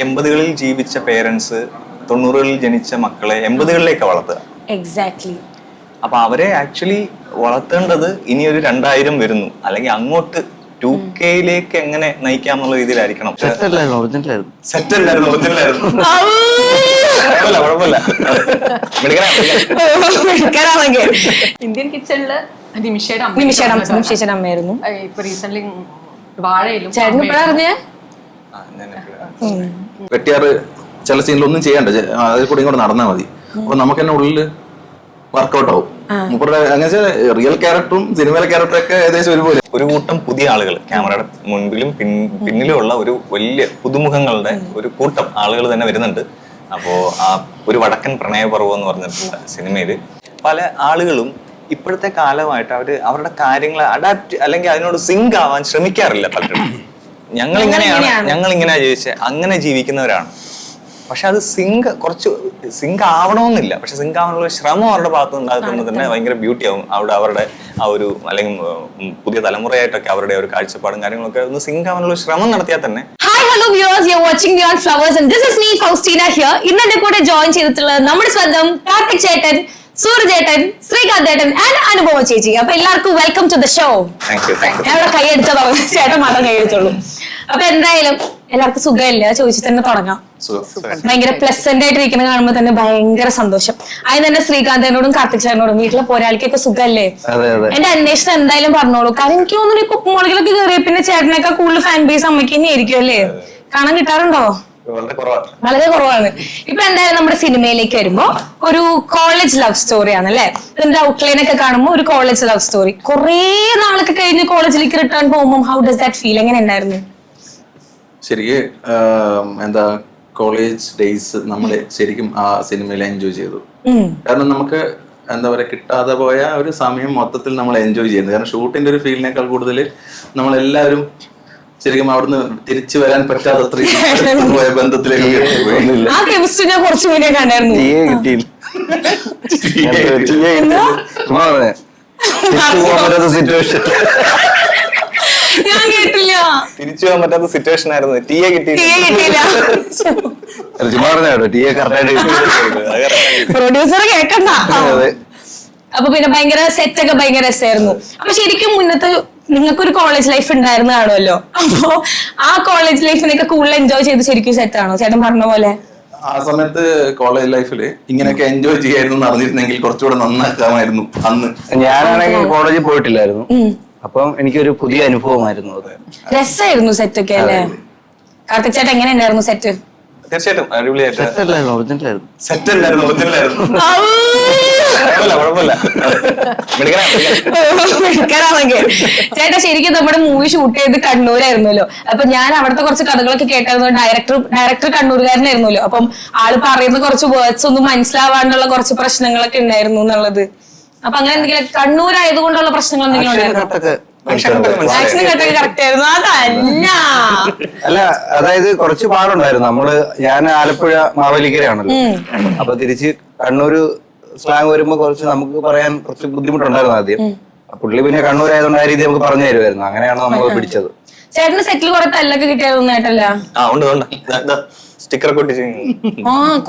80കളിൽ ജീവിച്ച പേരൻസ് 90കളിൽ ജനിച്ച മക്കളെ 80കളിലേക്ക് വളർത്തുക. എക്സാക്ട്ലി. അപ്പൊ അവരെ ആക്ച്വലി വളർത്തേണ്ടത് ഇനി ഒരു 2000 വരുന്നു, അല്ലെങ്കിൽ അങ്ങോട്ട് 2Kയിലേക്ക് എങ്ങനെ നയിക്കാന്നുള്ള രീതിയിലായിരിക്കണം. സെറ്റല്ലായിരുന്നു, ഒറിജിനലായിരുന്നു. കുഴപ്പമില്ല. ഇന്ത്യൻ കിച്ചണില് നിമിഷയുടെ അമ്മയായിരുന്നു. ഇപ്പൊ റീസെന്റ് വാഴയിലും ചേട്ടന് ഇപ്പഴറിഞ്ഞേ വെട്ടിയാറ് ചില സീനിലൊന്നും ചെയ്യണ്ട, അതിൽ കൂടെ ഇങ്ങോട്ട് നടന്നാൽ മതി. അപ്പൊ നമുക്ക് തന്നെ ഉള്ളില് വർക്കൗട്ട് ആവും. മുപ്പരുടെ അങ്ങനെ റിയൽ ക്യാരക്ടറും സിനിമയിലെ ക്യാരക്ടറും ഒക്കെ ഏകദേശം ഒരുപോലെ. ഒരു കൂട്ടം പുതിയ ആളുകൾ, ക്യാമറയുടെ മുൻപിലും പിന്നിലുമുള്ള ഒരു വലിയ പുതുമുഖങ്ങളുടെ ഒരു കൂട്ടം ആളുകൾ തന്നെ വരുന്നുണ്ട്. അപ്പോ ആ ഒരു വടക്കൻ പ്രണയപർവ്വം എന്ന് പറഞ്ഞിട്ടുള്ള സിനിമയില് പല ആളുകളും ഇപ്പോഴത്തെ കാലമായിട്ട് അവരുടെ കാര്യങ്ങൾ അഡാപ്റ്റ് അല്ലെങ്കിൽ അതിനോട് സിങ്ക് ആവാൻ ശ്രമിക്കാറില്ല പലരും. ഞങ്ങൾ ഇങ്ങനെയാ ജീവിച്ചത്, അങ്ങനെ ജീവിക്കുന്നവരാണ്. പക്ഷെ അത് കുറച്ച് സിങ്ക് ആവണമെന്നില്ല. പക്ഷെ സിങ്ക് ആവാനുള്ള ശ്രമം അവരുടെ ഭാഗത്ത് ഉണ്ടാകുന്നത് തന്നെ ഭയങ്കര ബ്യൂട്ടി ആവും. അവരുടെ ആ ഒരു അല്ലെങ്കിൽ പുതിയ തലമുറയായിട്ടൊക്കെ അവരുടെ ഒരു കാഴ്ചപ്പാടും കാര്യങ്ങളൊക്കെ ഒന്ന് സിങ്ക് ആവാനുള്ള ശ്രമം നടത്തിയാൽ തന്നെ. Hi hello viewers, you are watching beyond flowers and this is me Faustina here. ഇന്ന് എന്റെ കൂടെ ജോയിൻ ചെയ്തിട്ടുള്ളത് നമ്മുടെ സ്വന്തം കാർത്തിക് ചേട്ടൻ, സൂര്യ ചേട്ടൻ, ശ്രീകാന്ത് ചേട്ടൻ ആൻഡ് അനുഭവ ചേച്ചി. അപ്പൊ എല്ലാവർക്കും വെൽക്കം ടു ദ ഷോ. ഞാൻ ഇവിടെ കൈയടിച്ചതോ, ചേട്ടൻ മാത്രം കൈയടിച്ചോളൂ. അപ്പൊ എന്തായാലും എല്ലാവർക്കും സുഖമില്ല ചോദിച്ചു തന്നെ തുടങ്ങാം. ഭയങ്കര പ്ലസന്റ് ആയിട്ട് ഇരിക്കുന്നത് കാണുമ്പോൾ തന്നെ ഭയങ്കര സന്തോഷം. അതിന് തന്നെ ശ്രീകാന്തനോടും കാർത്തിക് ചേട്ടനോടും വീട്ടിലെ പോരാളിക്കൊക്കെ സുഖമല്ലേ? എന്റെ അന്വേഷണം എന്തായാലും പറഞ്ഞോളൂ. കാരണം എനിക്ക് തോന്നുന്നു ഈ കുപ്പുമോളികളൊക്കെ കയറിയ പിന്നെ ചേട്ടനൊക്കെ കൂടുതൽ ഫാൻ ബേസ് അമ്മയ്ക്ക് തന്നെ ആയിരിക്കും അല്ലേ? കാണാൻ കിട്ടാറുണ്ടോ? വളരെ കുറവാണ്. ഇപ്പൊ എന്തായാലും നമ്മുടെ സിനിമയിലേക്ക് വരുമ്പോ ഒരു കോളേജ് ലവ് സ്റ്റോറി ആണല്ലേ? ഇതിന്റെ ഔട്ട്ലൈൻ ഒക്കെ കാണുമ്പോൾ ഒരു കോളേജ് ലവ് സ്റ്റോറി. കുറെ നാളൊക്കെ കഴിഞ്ഞ് കോളേജിലേക്ക് റിട്ടേൺ പോകുമ്പോൾ ഹൗ ഡസ് ദാറ്റ് ഫീൽ? എങ്ങനെ ഉണ്ടായിരുന്നു? ശരിക്കും എന്താ കോളേജ് ഡേയ്സ് നമ്മൾ ശരിക്കും ആ സിനിമയിൽ എൻജോയ് ചെയ്തു. കാരണം നമുക്ക് എന്താ പറയാ കിട്ടാതെ പോയ ഒരു സമയം മൊത്തത്തിൽ നമ്മൾ എൻജോയ് ചെയ്യുന്നത്. കാരണം ഷൂട്ടിന്റെ ഒരു ഫീലിനേക്കാൾ കൂടുതൽ നമ്മളെല്ലാവരും ശരിക്കും അവിടുന്ന് തിരിച്ചു വരാൻ പറ്റാത്ത പോയ ബന്ധത്തിലേക്ക് ഞാൻ കേട്ടില്ല. തിരിച്ചു പോകാൻ പറ്റാത്ത സിറ്റുവേഷൻ ആയിരുന്നു. ടീയെ കിട്ടിയില്ല. പ്രൊഡ്യൂസർ കേക്കണ്ട. അപ്പൊ പിന്നെ ഭയങ്കര സെറ്റ് ഒക്കെ ഭയങ്കര രസമായിരുന്നു. അപ്പൊ ശരിക്കും മുന്നത്തെ നിങ്ങൾക്കൊരു കോളേജ് ലൈഫ് ഉണ്ടായിരുന്നു കാണുമല്ലോ. അപ്പൊ ആ കോളേജ് ലൈഫിനൊക്കെ കൂടുതൽ എൻജോയ് ചെയ്ത് ശരിക്കും സെറ്റ് ആണോ ചേട്ടൻ പറഞ്ഞ പോലെ? ആ സമയത്ത് കോളേജ് ലൈഫില് ഇങ്ങനെയൊക്കെ എൻജോയ് ചെയ്യായിരുന്നു അറിഞ്ഞിരുന്നെങ്കിൽ കുറച്ചുകൂടെ നന്നാക്കാമായിരുന്നു. അന്ന് ഞാനാണെങ്കിൽ കോളേജിൽ പോയിട്ടില്ലായിരുന്നു. അപ്പം എനിക്കൊരു പുതിയ അനുഭവമായിരുന്നു അത്. രസമായിരുന്നു സെറ്റ് ഒക്കെ അല്ലേ? കാർത്തിക് ചേട്ടൻ എങ്ങനെ ഉണ്ടായിരുന്നു സെറ്റ്? തീർച്ചയായിട്ടും അടിപൊളിയായിട്ട്. സെറ്റല്ലായിരുന്നു, ഒറിജിനലായിരുന്നു. സെറ്റല്ലായിരുന്നു, ഒറിജിനലായിരുന്നു. കുഴപ്പമില്ല. ചേട്ടാ ശരിക്കും നമ്മുടെ മൂവി ഷൂട്ട് ചെയ്ത് കണ്ണൂരായിരുന്നല്ലോ. അപ്പൊ ഞാൻ അവിടുത്തെ കുറച്ച് കഥകളൊക്കെ കേട്ടായിരുന്നു. ഡയറക്ടർ കണ്ണൂരുകാരനായിരുന്നല്ലോ. അപ്പം ആള് പറയുന്ന കുറച്ച് വേർഡ്സ് ഒന്നും മനസ്സിലാവാണ്ടുള്ള കുറച്ച് പ്രശ്നങ്ങളൊക്കെ ഉണ്ടായിരുന്നു എന്നുള്ളത്. അപ്പൊ അങ്ങനെ എന്തെങ്കിലും കണ്ണൂരായതുകൊണ്ടുള്ള പ്രശ്നങ്ങൾ എന്തെങ്കിലും ഉണ്ടായിരുന്നു? അല്ല, അതായത് കുറച്ച് പാടുണ്ടായിരുന്നു. ഞാൻ ആലപ്പുഴ മാവേലിക്കരയാണല്ലോ. അപ്പൊ തിരിച്ച് കണ്ണൂര് സ്ലാങ് വരുമ്പോ കുറച്ച് നമുക്ക് പറയാൻ കുറച്ച് ബുദ്ധിമുട്ടുണ്ടായിരുന്നു ആദ്യം. പുള്ളി പിന്നെ കണ്ണൂരായതുകൊണ്ട് ആ രീതി നമുക്ക് പറഞ്ഞു തരുമായിരുന്നു. അങ്ങനെയാണ് നമ്മൾ പിടിച്ചത്. ചേട്ടന് സെറ്റിൽ കുറെ തല്ലൊക്കെ കിട്ടിയായിരുന്നു കേട്ടല്ല?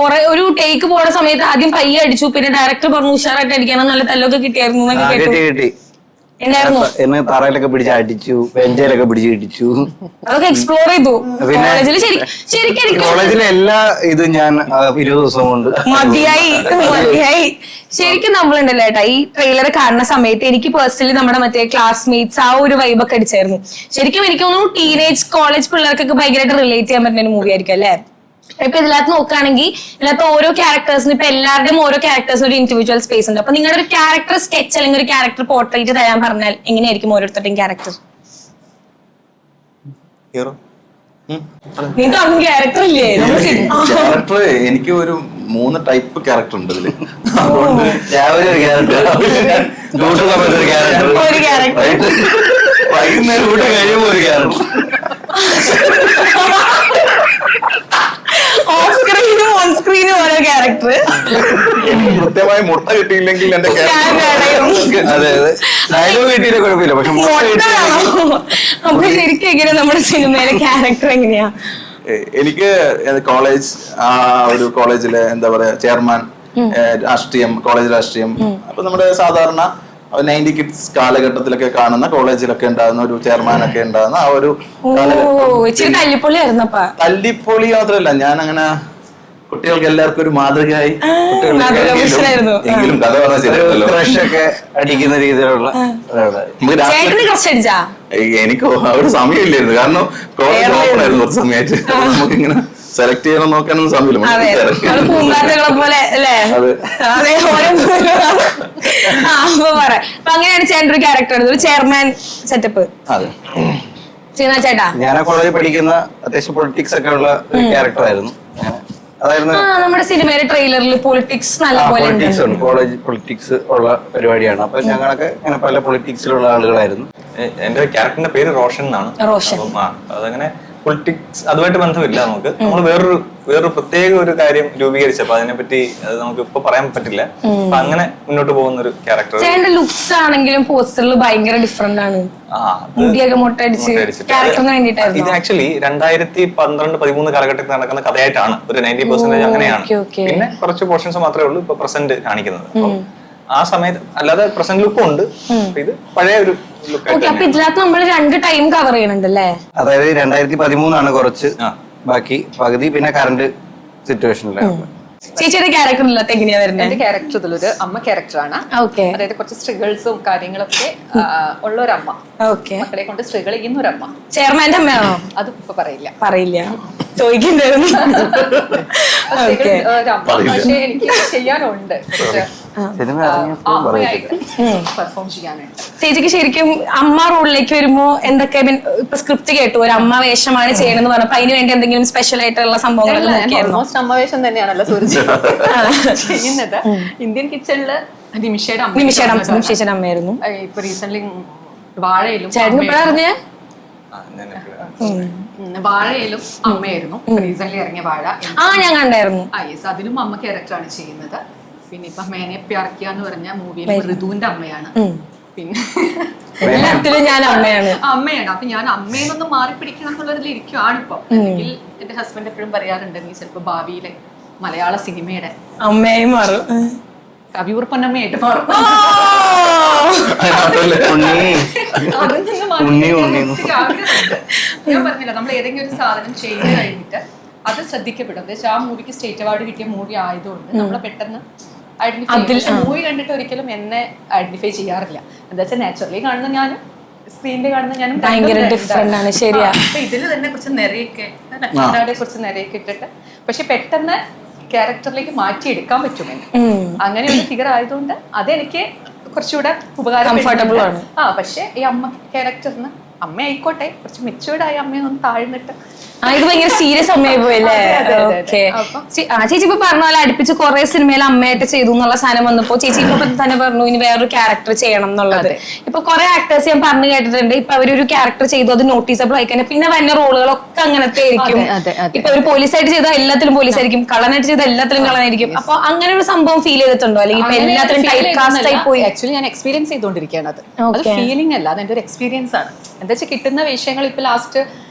കൊറേ ഒരു ടേക്ക് പോണ സമയത്ത് ആദ്യം പയ്യെ അടിച്ചു, പിന്നെ ഡയറക്ടർ പറഞ്ഞു ഉഷാറായിട്ട് അടിക്കണം, നല്ല തല്ലൊക്കെ കിട്ടിയായിരുന്നു. കിട്ടി. എന്നെ തറയിലൊക്കെ പിടിച്ച് അടിച്ചു, ബെഞ്ചയിലൊക്കെ പിടിച്ച് ഇടിച്ചു. അതൊക്കെ എക്സ്പ്ലോർ ചെയ്തു. കോളേജിലെ എല്ലാ ഇതും ഞാൻ 20 ദിവസം കൊണ്ട് മതിയായി. ശരിക്കും നമ്മളുണ്ടല്ലോ ഏട്ടാ, ഈ ട്രെയിലർ കാണുന്ന സമയത്ത് എനിക്ക് പേഴ്സണലി നമ്മുടെ മറ്റേ ക്ലാസ്മേറ്റ്സ് ആ ഒരു വൈബൊക്കെ അടിച്ചായിരുന്നു. ശരിക്കും എനിക്ക് തോന്നുന്നു ടീനേജ് കോളേജ് പിള്ളേർക്കൊക്കെ ഭയങ്കരമായിട്ട് റിലേറ്റ് ചെയ്യാൻ പറ്റുന്ന ഒരു മൂവി ആയിരിക്കും അല്ലേ? ഇപ്പൊ ഇതിനകത്ത് നോക്കുകയാണെങ്കിൽ ഇതിനകത്ത് ഓരോ ക്യാരക്ടേഴ്സിന് ഇപ്പൊ എല്ലാവരുടെയും ഓരോ ക്യാരക്ടേഴ്സിന് ഒരു ഇൻഡിവിജ്വൽ സ്പേസ് ഉണ്ട്. അപ്പൊ നിങ്ങളുടെ ഒരു ക്യാരക്ടർ സ്കെച്ച് അല്ലെങ്കിൽ ഒരു ക്യാരക്ടർ പോർട്രേറ്റ് തരാൻ പറഞ്ഞാൽ എങ്ങനെയായിരിക്കും ഓരോരുത്തരുടെയും ക്യാരക്ടർ? നിങ്ങൾക്ക് ക്യാരക്ടർ ഇല്ലേ? ക്യാരക്ടർ എനിക്ക് ഒരു 3 ടൈപ്പ് ക്യാരക്ടർ ഉണ്ട് ഇതില്. വൈകുന്നേരം കൂടെ കഴിയുമ്പോ ഒരു ക്യാരക്ടർ. ഓഫ് സ്ക്രീനും ഓൺ സ്ക്രീനും ഓരോ ക്യാരക്ടർ. കൃത്യമായി മുട്ട കിട്ടിയില്ലെങ്കിൽ എന്റെ ഡയലോഗ് കിട്ടിയില്ല കുഴപ്പമില്ല. പക്ഷെ അപ്പൊ ശരിക്കും എങ്ങനെ നമ്മുടെ സിനിമയിലെ ക്യാരക്ടർ എങ്ങനെയാ? എനിക്ക് കോളേജ് ആ ഒരു കോളേജിലെ എന്താ പറയാ ചെയർമാൻ, രാഷ്ട്രീയം, കോളേജ് രാഷ്ട്രീയം, അപ്പൊ നമ്മുടെ സാധാരണ 90 കിഡ്സ് കാലഘട്ടത്തിലൊക്കെ കാണുന്ന കോളേജിലൊക്കെ ഉണ്ടാകുന്ന ഒരു ചെയർമാനൊക്കെ ഉണ്ടാകുന്ന ആ ഒരു ഇച്ചിരി തല്ലിപ്പൊളിയായിരുന്നപ്പാ. തല്ലിപ്പൊളി മാത്രമല്ല, ഞാൻ അങ്ങനെ കുട്ടികൾക്ക് എല്ലാവർക്കും ഒരു മാതൃകയായി എങ്കിലും കഥ പറഞ്ഞ ക്രഷൊക്കെ അടിക്കുന്ന രീതിയിലുള്ള ചേട്ടന് ക്രഷ് അടിച്ചാ? എനിക്കോ ഒരു സമയമില്ലായിരുന്നു, കാരണം കോളേജ് ഓപ്പൺ ആയിരുന്നു കുറച്ച് സമയമായിട്ട്. നമുക്കിങ്ങനെ സെലക്ട് ചെയ്യണം നോക്കാനൊന്നും സമയമില്ല. പൂമ്പാറ്റകളെ പോലെ അല്ലേ? അതെ, ഓരോ അപ്പൊ അങ്ങനെയാണ് ചേട്ടൻ ഒരു ക്യാരക്ടർ, ഒരു ചെയർമാൻ സെറ്റപ്പ്. അതെ, ചേട്ടാ ഞാൻ ആ കോളേജിൽ പഠിക്കുന്ന അത്യാവശ്യം പൊളിറ്റിക്സ് ഒക്കെ ഉള്ള ഒരു ക്യാരക്ടർ ആയിരുന്നു. അതായിരുന്നു നമ്മുടെ സിനിമയിലെ ട്രെയിലറിൽ പൊളിറ്റിക്സ് നല്ലപോലെ പൊളിറ്റിക്സ് ഉണ്ട്, കോളേജ് പൊളിറ്റിക്സ് ഉള്ള പരിപാടിയാണ്. അപ്പൊ ഞങ്ങളൊക്കെ ഇങ്ങനെ പല പൊളിറ്റിക്സിലുള്ള ആളുകളായിരുന്നു. എന്റെ ക്യാരക്ടറിന്റെ പേര് റോഷൻ എന്നാണ്. റോഷൻ. അതങ്ങനെ പൊളിറ്റിക്സ് അതുമായിട്ട് ബന്ധമില്ല. നമുക്ക് നമ്മൾ വേറൊരു പ്രത്യേക ഒരു കാര്യം രൂപീകരിച്ചപ്പോ അതിനെപ്പറ്റി അത് നമുക്ക് ഇപ്പൊ പറയാൻ പറ്റില്ല. അപ്പൊ അങ്ങനെ മുന്നോട്ട് പോകുന്ന ഒരു ക്യാരക്ടർ. ചേട്ടന്റെ ലുക്സ് ആണെങ്കിലും പോസ്റ്ററിൽ ഭയങ്കര ഡിഫറെന്റ് ആണ്. മുടിയൊക്കെ മുട്ടടിച്ച് ക്യാരക്ടറിന് വേണ്ടിട്ടായിരുന്നു. ഇത് ആക്ച്വലി 2012-13 കാലഘട്ടത്തിൽ നടക്കുന്ന കഥയായിട്ടാണ്. ഒരു 90% അങ്ങനെയാണ്. പിന്നെ കുറച്ച് പോർഷൻസ് മാത്രമേ ഉള്ളൂ ഇപ്പൊ പ്രസന്റ് കാണിക്കുന്നത്. അപ്പം ആ സമയത്ത് അല്ലാതെ പ്രസന്റ് ലുക്കും ഉണ്ട്. ഇത് പഴയ ഒരു ലുക്ക്. അപ്പൊ ഇതിനകത്ത് നമ്മൾ 2 ടൈം കവർ ചെയ്യണുണ്ടല്ലേ? അതായത് 2013 കുറച്ച്, ബാക്കി പകുതി പിന്നെ കറണ്ട് സിറ്റുവേഷനിലാണ്. ചേച്ചിയുടെ ക്യാരക്ടറിലൊക്കെ എങ്ങനെയാ വരുന്നത്? എന്റെ ക്യാരക്ടർ ഇതിലൊരു അമ്മ ക്യാരക്ടറാണ്. അതായത് കുറച്ച് സ്ട്രഗിൾസും കാര്യങ്ങളൊക്കെ ഉള്ള ഒരമ്മ, മക്കളെ കൊണ്ട് സ്ട്രഗിൾ ചെയ്യുന്ന ഒരമ്മ. ചെയർമാന്റെ അമ്മയാണോ? അത് ഇപ്പൊ പറയില്ല, ചോദിക്കണ്ടായിരുന്നു. പക്ഷെ എനിക്ക് ചെയ്യാനുണ്ട്, അമ്മയായിട്ട് പെർഫോം ചെയ്യാനുണ്ട്. ചേച്ചിക്ക് ശരിക്കും അമ്മ റോളിലേക്ക് വരുമ്പോ എന്തൊക്കെ ഇപ്പൊ സ്ക്രിപ്റ്റ് കേട്ടു ഒരു അമ്മ വേഷമാണ് ചെയ്യണമെന്ന് പറഞ്ഞപ്പോ അതിന് വേണ്ടി എന്തെങ്കിലും സ്പെഷ്യൽ ആയിട്ടുള്ള സംഭവങ്ങളൊക്കെ ഓൾമോസ്റ്റ് അമ്മവേഷം തന്നെയാണല്ലോ സൂര്യ ചെയ്യുന്നത്. ഇന്ത്യൻ കിച്ചണില് നിമിഷയുടെ അമ്മയായിരുന്നു. ഇപ്പൊ റീസെന്റ് വാഴയിലും വാഴയിലും അമ്മയായിരുന്നു. റീസെന്റ് ഇറങ്ങിയ വാഴ ഞാൻ കണ്ടായിരുന്നു. അതിലും അമ്മ ക്യാരക്ടറാണ് ചെയ്യുന്നത്. പിന്നെ ഇപ്പൊ മേനെ പ്യാർക്കിയ എന്ന് പറഞ്ഞ മൂവിയിൽ ഋതുവിന്റെ അമ്മയാണ്. പിന്നെ എല്ലാത്തിലും ഞാൻ അമ്മയാണ്. അപ്പൊ ഞാൻ അമ്മയെന്നൊന്ന് മാറി പിടിക്കണം എന്നുള്ളതിൽ ഇരിക്കുവാണ് ഇപ്പൊ. അല്ലെങ്കിൽ എന്റെ ഹസ്ബൻഡ് എപ്പോഴും പറയാറുണ്ട്, നീ ചിലപ്പോ ഭാവിയിലെ മലയാള സിനിമയുടെ അമ്മയായി മാറും, കവിയൂർ പൊന്നമ്മയായിട്ട് മാറും. ഞാൻ പറഞ്ഞില്ല, നമ്മൾ ഏതെങ്കിലും ഒരു സാധനം ചെയ്ത് കഴിഞ്ഞിട്ട് അത് ശ്രദ്ധിക്കപ്പെടും. എന്താ വെച്ചാൽ ആ മൂവിക്ക് സ്റ്റേറ്റ് അവാർഡ് കിട്ടിയ മൂവി ആയതുകൊണ്ട് നമ്മളെ പെട്ടെന്ന് ഐഡന്റിഫൈ, മൂവി കണ്ടിട്ട് ഒരിക്കലും എന്നെ ഐഡന്റിഫൈ ചെയ്യാറില്ല. എന്താ വെച്ചാൽ നാച്ചുറലി കാണുന്ന ഞാനും സ്ക്രീനിൽ കാണുന്ന ഞാനും ഭയങ്കര ഡിഫറെന്റ് ആണ്. ശരിയാ. അപ്പൊ ഇതിൽ തന്നെ കുറച്ച് നിറയൊക്കെ നക്ഷത്രയുടെ കുറച്ച് നിറയൊക്കെ ഇട്ടിട്ട് പക്ഷെ പെട്ടെന്ന് ക്യാരക്ടറിലേക്ക് മാറ്റിയെടുക്കാൻ പറ്റുമെന്ന് അങ്ങനെ ഒരു ഫിഗർ ആയതുകൊണ്ട് അതെനിക്ക് കുറച്ചുകൂടെ കംഫർട്ടബിൾ ആണ്. പക്ഷെ ഈ അമ്മ ക്യാരക്ടറിന് അമ്മ ആയിക്കോട്ടെ കുറച്ച് മെച്ചൂർഡായ അമ്മയൊന്നും താഴ്ന്നിട്ട് ഇത് ഭയങ്കര സീരിയസ് അമ്മയായി പോയല്ലേ? ചേച്ചി ഇപ്പൊ പറഞ്ഞ പോലെ അടുപ്പിച്ച് കുറെ സിനിമയിൽ അമ്മയായിട്ട് ചെയ്തു എന്നുള്ള സാധനം വന്നപ്പോ ചേച്ചി ഇപ്പൊ തന്നെ പറഞ്ഞു ഇനി വേറൊരു ക്യാരക്ടർ ചെയ്യണം എന്നുള്ളത്. ഇപ്പൊ കുറെ ആക്ടേഴ്സ് ഞാൻ പറഞ്ഞു കേട്ടിട്ടുണ്ട്, ഇപ്പൊ അവരൊരു ക്യാരക്ടർ ചെയ്തു അത് നോട്ടീസബിൾ ആയിക്കാൻ പിന്നെ വരുന്ന റോളുകളൊക്കെ അങ്ങനത്തെ ആയിരിക്കും. ഇപ്പൊ ഒരു പോലീസായിട്ട് ചെയ്താൽ എല്ലാത്തിലും പോലീസ് ആയിരിക്കും, കള്ളനായിട്ട് ചെയ്താൽ എല്ലാത്തിലും കള്ളനായിരിക്കും. അപ്പൊ അങ്ങനെ ഒരു സംഭവം ഫീൽ ചെയ്തിട്ടുണ്ടോ? അല്ലെങ്കിൽ ഇപ്പൊ എല്ലാത്തിലും ടൈപ്പ് കാസ്റ്റ് ആയി പോയി? ആക്ച്വലി ഞാൻ എക്സ്പീരിയൻസ് ചെയ്തുകൊണ്ടിരിക്കുകയാണ്. അത് ഫീലിംഗ് അല്ല, അതെന്റെ ഒരു എക്സ്പീരിയൻസ് ആണ്. എന്താ വെച്ചാൽ കിട്ടുന്ന വിഷയങ്ങൾ ഇപ്പൊ ലാസ്റ്റ്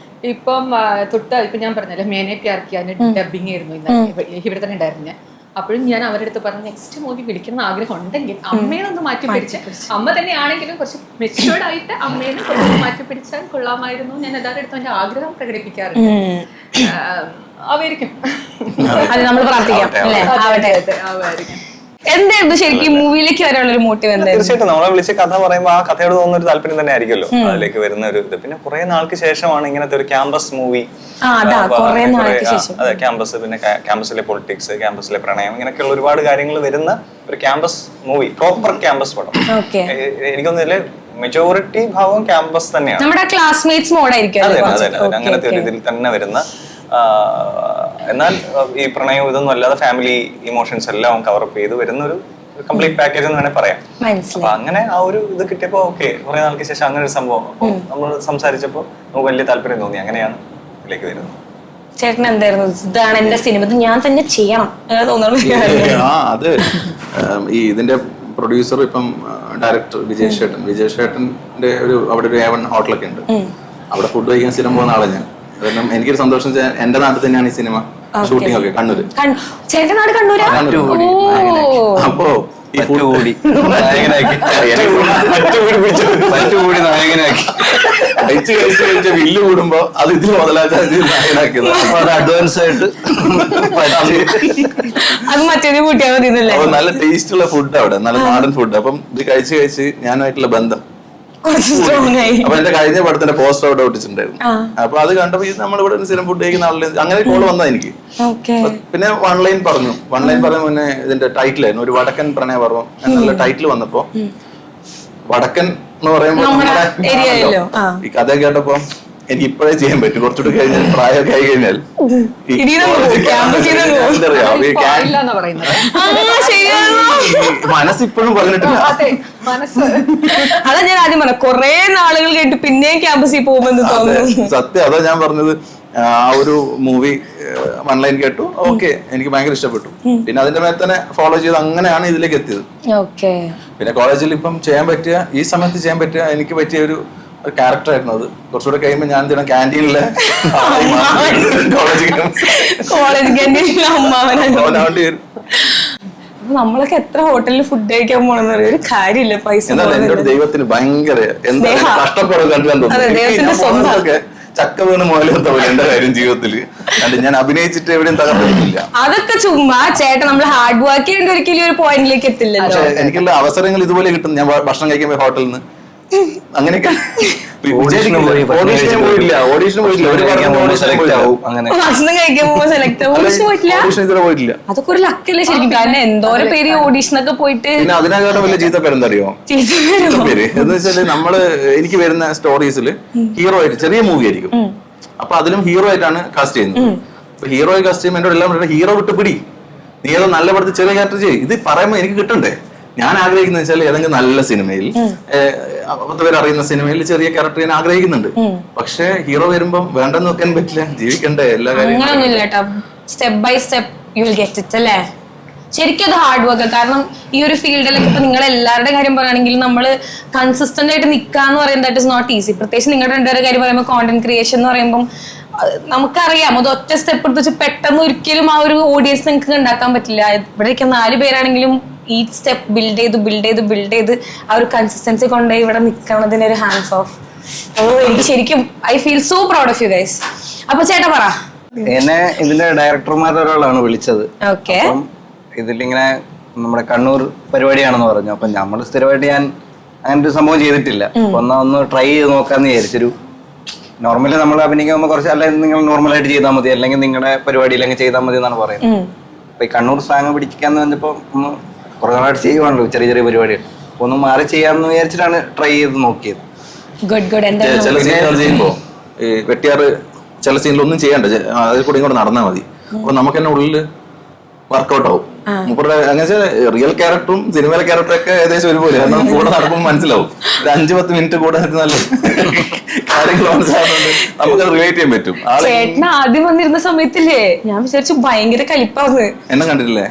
ഇപ്പം ഇപ്പൊ ഞാൻ പറഞ്ഞല്ലേ മേനെ പ്യാർക്കിയാന്റെ ഡബിങ് ആയിരുന്നു ഇന്ന് ഇവിടെ തന്നെ ഉണ്ടായിരുന്നു. അപ്പോഴും ഞാൻ അവരുടെ അടുത്ത് പറഞ്ഞു നെക്സ്റ്റ് മൂവി വിളിക്കണം ആഗ്രഹം ഉണ്ടെങ്കിൽ അമ്മേനൊന്ന് മാറ്റി പിടിച്ച്, അമ്മ തന്നെയാണെങ്കിലും കുറച്ച് മെച്ചുവേർഡ് ആയിട്ട് അമ്മേനെ കുറച്ച് മാറ്റി പിടിച്ചാൽ കൊള്ളാമായിരുന്നു. ഞാൻ എല്ലാവരുടെ അടുത്തും എന്റെ ആഗ്രഹം പ്രകടിപ്പിക്കാറുണ്ട്. ആവായിരിക്കും, അത് നമ്മൾ പ്രാർത്ഥിക്കാം. ആവായിരിക്കും. എന്തായിരുന്നു ശരിക്കും മൂവിയിലേക്ക് വരാനുള്ള ഒരു മോട്ടീവ്? തീർച്ചയായിട്ടും നമ്മളെ വിളിച്ച് കഥ പറയുമ്പോൾ ആ കഥയോട് തോന്നുന്ന ഒരു താല്പര്യം തന്നെ ആയിരിക്കുമല്ലോ അതിലേക്ക് വരുന്ന ഒരു ഇത്. പിന്നെ കുറെ നാൾക്ക് ശേഷമാണ് ഇങ്ങനത്തെ ഒരു ക്യാമ്പസ് മൂവി. അതെ, ക്യാമ്പസ്, പിന്നെ ക്യാമ്പസിലെ പൊളിറ്റിക്സ്, ക്യാമ്പസിലെ പ്രണയം, ഇങ്ങനെയൊക്കെയുള്ള ഒരുപാട് കാര്യങ്ങൾ വരുന്ന ഒരു ക്യാമ്പസ് മൂവി, പ്രോപ്പർ ക്യാമ്പസ് പടം. എനിക്കൊന്നില്ല മെജോറിറ്റി ഭാഗം ക്യാമ്പസ് തന്നെയാണ്. നമ്മുടെ ക്ലാസ്മേറ്റ്സ് മോഡായിരിക്കും. അതെ അതെ, അങ്ങനത്തെ ഒരു ഇതിൽ തന്നെ വരുന്ന, എന്നാൽ ഈ പ്രണയം ഇതൊന്നും അല്ലാതെ ഫാമിലി ഇമോഷൻസ് എല്ലാം കവറപ്പ് ചെയ്ത് വരുന്ന ഒരു കംപ്ലീറ്റ് പാക്കേജ് എന്ന് വേണേൽ പറയാം. അപ്പൊ അങ്ങനെ ആ ഒരു ഇത് കിട്ടിയപ്പോ ഓക്കെ, കുറെ നാൾക്ക് ശേഷം അങ്ങനെ ഒരു സംഭവം അപ്പൊ നമ്മൾ സംസാരിച്ചപ്പോ നമുക്ക് വലിയ താല്പര്യം തോന്നി. അങ്ങനെയാണ് ഇതിലേക്ക് വരുന്നത്. ചേട്ടൻ എന്തായിരുന്നു ഇതാണ് എന്റെ സിനിമ, ഞാൻ തന്നെ ചെയ്യണം അത് ഈ ഇതിന്റെ പ്രൊഡ്യൂസർ ഇപ്പം ഡയറക്ടർ വിജയ് ഷേട്ടന്റെ അവിടെ ഒരു A1 ഹോട്ടലൊക്കെ ഉണ്ട്. അവിടെ ഫുഡ് കഴിക്കാൻ സ്ഥിരം പോകുന്ന ആളെ ഞാൻ. കാരണം എനിക്കൊരു സന്തോഷം വെച്ചാൽ എന്റെ നാട്ടിൽ തന്നെയാണ് ഈ സിനിമ ഷൂട്ടിംഗ് ഒക്കെ കണ്ണൂര്. ചേട്ടൻ നാട് കണ്ണൂരാ? അപ്പോ ഈ കൂടി നായകനാക്കി പറ്റുകൂടി നായകനാക്കി കഴിച്ച് വില്ല് കൂടുമ്പോ അത് ഇതിൽ മുതലാക്കാൻ നായകനാക്കിയത്. അപ്പൊ അത് അഡ്വാൻസ് ആയിട്ട് അത് മറ്റേത് കൂട്ടിയാൽ മതി. അപ്പൊ നല്ല ടേസ്റ്റ് ഉള്ള ഫുഡ് അവിടെ, നല്ല നാടൻ ഫുഡ്. അപ്പം ഇത് കഴിച്ച് ഞാനുമായിട്ടുള്ള ബന്ധം. അപ്പൊ എന്റെ കഴിഞ്ഞ പടത്തിന്റെ പോസ്റ്റർ അവിടെ ഒട്ടിച്ചിട്ടുണ്ടായിരുന്നു. അപ്പൊ അത് കണ്ടപ്പോ ഇത് നമ്മളിവിടെ സ്ഥിരം ഫുഡ് കഴിക്കുന്ന ആളിൽ അങ്ങനെ കോള് വന്നാ എനിക്ക്. പിന്നെ വൺ ലൈൻ പറഞ്ഞു മുന്നേ ഇതിന്റെ ടൈറ്റിൽ ആയിരുന്നു ഒരു വടക്കൻ പ്രണയപർവം എന്നുള്ള ടൈറ്റിൽ വന്നപ്പോ വടക്കൻ എന്ന് പറയുമ്പോൾ ഈ കഥ കേട്ടപ്പോ എനിക്ക് ഇപ്പോഴേ ചെയ്യാൻ പറ്റും. കുറച്ചുകൂടി കഴിഞ്ഞാൽ പ്രായമൊക്കെ ആയി കഴിഞ്ഞാൽ മനസ്സിപ്പോഴും പറഞ്ഞിട്ടില്ല. അതാ ഞാൻ ആദ്യം പറഞ്ഞ കൊറേ നാളുകൾ കേട്ട് പിന്നെയും ക്യാമ്പസിൽ പോകുമെന്ന് തോന്നുന്നു. സത്യം അതാ ഞാൻ പറഞ്ഞത്. ആ ഒരു മൂവി വൺ ലൈൻ കേട്ടു, ഓക്കെ, എനിക്ക് ഭയങ്കര ഇഷ്ടപ്പെട്ടു. പിന്നെ അതിന്റെ മേലെ തന്നെ ഫോളോ ചെയ്ത് അങ്ങനെയാണ് ഇതിലേക്ക് എത്തിയത്. പിന്നെ കോളേജിൽ ഇപ്പം ചെയ്യാൻ പറ്റിയ ഈ സമയത്ത് ചെയ്യാൻ പറ്റിയ എനിക്ക് പറ്റിയ ഒരു ക്യാരക്ടർ ആയിരുന്നു അത്. കുറച്ചുകൂടെ കഴിയുമ്പോൾ ഞാൻ എന്തിനാ ക്യാൻറ്റീനിലെ നമ്മളൊക്കെ എത്ര ഹോട്ടലിൽ ഫുഡ് കഴിക്കാൻ പോണെന്ന് ഒരു കാര്യമില്ല. പൈസ എന്നോട് ദൈവത്തിന് ഭയങ്കര എന്താ കഷ്ടപ്പെടും കണ്ടില്ലാന്ന് തോന്നുന്നു. ചക്ക വീണ് മോലെന്താ എന്റെ കാര്യം ജീവിതത്തില് ഞാൻ അഭിനയിച്ചിട്ട് എവിടെയും തകർന്നില്ല. അതൊക്കെ ചുമ്മാ ചേട്ടൻ നമ്മൾ ഹാർഡ് വർക്ക് ചെയ്യേണ്ട ഒരിക്കലും ഒരു പോയിന്റിലേക്ക് എത്തില്ലല്ലോ. പക്ഷെ എനിക്കുള്ള അവസരങ്ങൾ ഇതുപോലെ കിട്ടും. ഞാൻ ഭക്ഷണം കഴിക്കാൻ പോയി ഹോട്ടലിൽ നിന്ന് അങ്ങനെയൊക്കെ ഭക്ഷണം കഴിക്കാൻ പോയിട്ടില്ല. അതൊക്കെ ഒരു ലക്കല്ലേ ശരിക്കും. കാരണം എന്തോരം പേര് ഓഡീഷനൊക്കെ പോയിട്ട്. പിന്നെ അതിനകത്ത് വലിയ ചീത്തപ്പേരെന്തറിയോ പേര് എന്ന് വെച്ചാല് നമ്മള് എനിക്ക് വരുന്ന സ്റ്റോറീസിൽ ഹീറോ ആയിട്ട് ചെറിയ മൂവി ആയിരിക്കും. അപ്പൊ അതിലും ഹീറോ ആയിട്ടാണ് കാസ്റ്റ് ചെയ്യുന്നത്. അപ്പൊ ഹീറോ കാസ്റ്റ് ചെയ്യുമ്പോൾ എന്നോട് എല്ലാം ഹീറോ വിട്ട് പിടി, നീ ഏതോ നല്ല പടത്തിൽ ചെറിയ ക്യാരക്ടർ ചെയ്യും. ഇത് പറയുമ്പോൾ എനിക്ക് കിട്ടണ്ടേ? ഞാൻ ആഗ്രഹിക്കുന്നത് വെച്ചാൽ ഏതെങ്കിലും നല്ല സിനിമയിൽ 10 പേര് അറിയുന്ന സിനിമയിൽ ചെറിയ ക്യാരക്ടർ ഞാൻ ആഗ്രഹിക്കുന്നുണ്ട്. പക്ഷെ ഹീറോ വരുമ്പം വേണ്ടെന്ന് വെക്കാൻ പറ്റില്ല, ജീവിക്കണ്ടേ എല്ലാ കാര്യങ്ങളും. Step by step you will get it അല്ലേ? ശരിക്കും അത് ഹാർഡ് വർക്ക്. കാരണം ഈ ഒരു ഫീൽഡിലൊക്കെ ഇപ്പൊ നിങ്ങൾ എല്ലാവരുടെ കാര്യം പറയുകയാണെങ്കിൽ നമ്മൾ കൺസിസ്റ്റന്റ് ആയിട്ട് നിൽക്കാന്ന് പറയുന്നത് ദാറ്റ് ഇസ് നോട്ട് ഈസി. പ്രത്യേകിച്ച് നിങ്ങളുടെ രണ്ടുപേരുടെ കാര്യം പറയുമ്പോൾ കോണ്ടന്റ് ക്രിയേഷൻ എന്ന് പറയുമ്പോൾ നമുക്കറിയാം അത് ഒറ്റ സ്റ്റെപ്പ് എടുത്ത് വെച്ച് പെട്ടെന്ന് ഒരിക്കലും ആ ഒരു ഓഡിയൻസ് നിങ്ങൾക്ക് ഉണ്ടാക്കാൻ പറ്റില്ല. ഇവിടെ 4 പേരാണെങ്കിലും ഈ സ്റ്റെപ്പ് ബിൽഡ് ചെയ്ത് ആ ഒരു കൺസിസ്റ്റൻസി കൊണ്ടുപോയി ഇവിടെ നിൽക്കണതിന് ഒരു ഹാൻഡ്സ് ഓഫ്. എനിക്ക് ശരിക്കും I feel so proud of you guys. അപ്പൊ ചേട്ടാ പറ. എന്നെ ഇതിന്റെ ഡയറക്ടർമാരുടെ ഒരാളാണ് വിളിച്ചത്. അപ്പം ഇതിലിങ്ങനെ നമ്മുടെ കണ്ണൂർ പരിപാടിയാണെന്ന് പറഞ്ഞു. അപ്പൊ നമ്മൾ സ്ഥിരമായിട്ട് ഞാൻ അങ്ങനെ ഒരു സംഭവം ചെയ്തിട്ടില്ല. ഒന്ന് ട്രൈ ചെയ്ത് നോക്കാന്ന് വിചാരിച്ചൊരു നോർമലി നമ്മൾ അഭിനയിക്കുമ്പോൾ കുറച്ച് അല്ലെങ്കിൽ നിങ്ങൾ നോർമലായിട്ട് ചെയ്താൽ മതി, അല്ലെങ്കിൽ നിങ്ങളുടെ പരിപാടിയില്ലെങ്കിൽ ചെയ്താൽ മതി എന്നാണ് പറയുന്നത്. അപ്പൊ ഈ കണ്ണൂർ സ്ലാങ് പിടിക്കാന്ന് പറഞ്ഞപ്പോ ഒന്ന് കുറെ നാളായിട്ട് ചെയ്യുവാണല്ലോ ചെറിയ പരിപാടികൾ. അപ്പൊ ഒന്ന് മാറി ചെയ്യാമെന്ന് വിചാരിച്ചിട്ടാണ് ട്രൈ ചെയ്ത് നോക്കിയത്. ചില സീനുകൾ ചെയ്യുമ്പോ വെട്ടിയാറ് ചില സീനിൽ ഒന്നും ചെയ്യണ്ട, അതിൽ കൂടെ ഇങ്ങോട്ട് നടന്നാൽ മതി. അപ്പൊ നമുക്ക് തന്നെ ഉള്ളില് വർക്ക്ഔട്ട് ആവും. മുപ്പരുടെ അങ്ങനെ റിയൽ ക്യാരക്ടറും സിനിമയിലെ ക്യാരക്ടറും ഒക്കെ ഏകദേശം ഒരുപോലെ. കാരണം കൂടെ നടക്കുമ്പോൾ മനസ്സിലാവും. ഒരു 5-10 മിനിറ്റ് കൂടെ നല്ല കാര്യങ്ങൾ മനസ്സിലാവുന്നുണ്ട്, നമുക്ക് റിലേറ്റ് ചെയ്യാൻ പറ്റും. ചേട്ടൻ ആദ്യം വന്നിരുന്ന സമയത്തില്ലേ ഞാൻ വിചാരിച്ചു ഭയങ്കര കലിപ്പാന്ന്. എന്നെ കണ്ടിട്ടില്ലേ?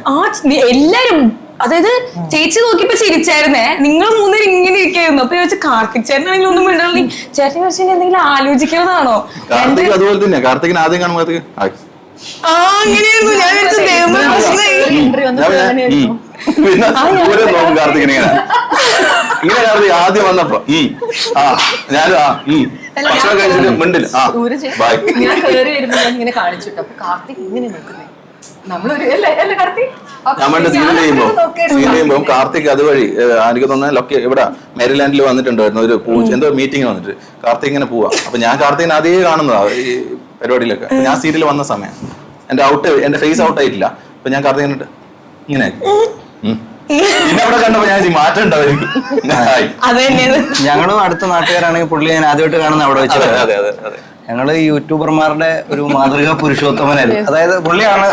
എല്ലാരും അതായത് ചേച്ചി നോക്കിയപ്പോ ചിരിച്ചായിരുന്നേ. നിങ്ങൾ 3 പേരും ഇങ്ങനെ ഇരിക്കായിരുന്നു. അപ്പൊ ചോദിച്ചു കാർത്തിക് ചേട്ടനാണെങ്കിൽ ഒന്നും വേണ്ടി ചേട്ടനെ കുറിച്ച് എന്തെങ്കിലും ആലോചിക്കണതാണോ? കാർത്തിക് അതുപോലെ തന്നെ. കാർത്തികിന് ആദ്യം കാണുമ്പോൾ അങ്ങനെയായിരുന്നു. ഞാൻ കാർത്തികിനെ ഇങ്ങനെ കാർത്തിക് ആദ്യം വന്നപ്പോ ഭക്ഷണം കഴിച്ചിട്ട് മിണ്ടില്ല. ഞാൻ കയറി വരുമ്പോ ഞാൻ ഇങ്ങനെ കാണിച്ചിട്ടു. അപ്പൊ കാർത്തിക് ഇങ്ങനെ നോക്കുന്നേ ഞാൻ വേണ്ട സീൻ ചെയ്യുമ്പോ കാർത്തിക് അതുവഴി എനിക്ക് തോന്നുന്ന ഇവിടെ മേരിലാൻഡിൽ വന്നിട്ടുണ്ടായിരുന്നു ഒരു എന്തോ മീറ്റിംഗ് വന്നിട്ട് കാർത്തിക് ഇങ്ങനെ പോവാ. അപ്പൊ ഞാൻ കാർത്തികിനെ അതേ കാണുന്നതാ ഈ പരിപാടിയിലൊക്കെ. ഞാൻ സീരിയൽ വന്ന സമയം എന്റെ ഫേസ് ഔട്ട് ആയിട്ടില്ല. അപ്പൊ ഞാൻ കാർത്തിക് ഇങ്ങനെ പിന്നെ അവിടെ കണ്ടപ്പോ ഞാൻ മാറ്റം ഉണ്ടാവും. ഞങ്ങളും അടുത്ത നാട്ടുകാരാണെങ്കിൽ പുള്ളി ഞാൻ ആദ്യമായിട്ട് കാണുന്ന അവിടെ വെച്ച് ഞങ്ങള് യൂട്യൂബർമാരുടെ ഒരു മാതൃകാ പുരുഷോത്തമനായിരുന്നു. അതായത് പുള്ളിയാണ്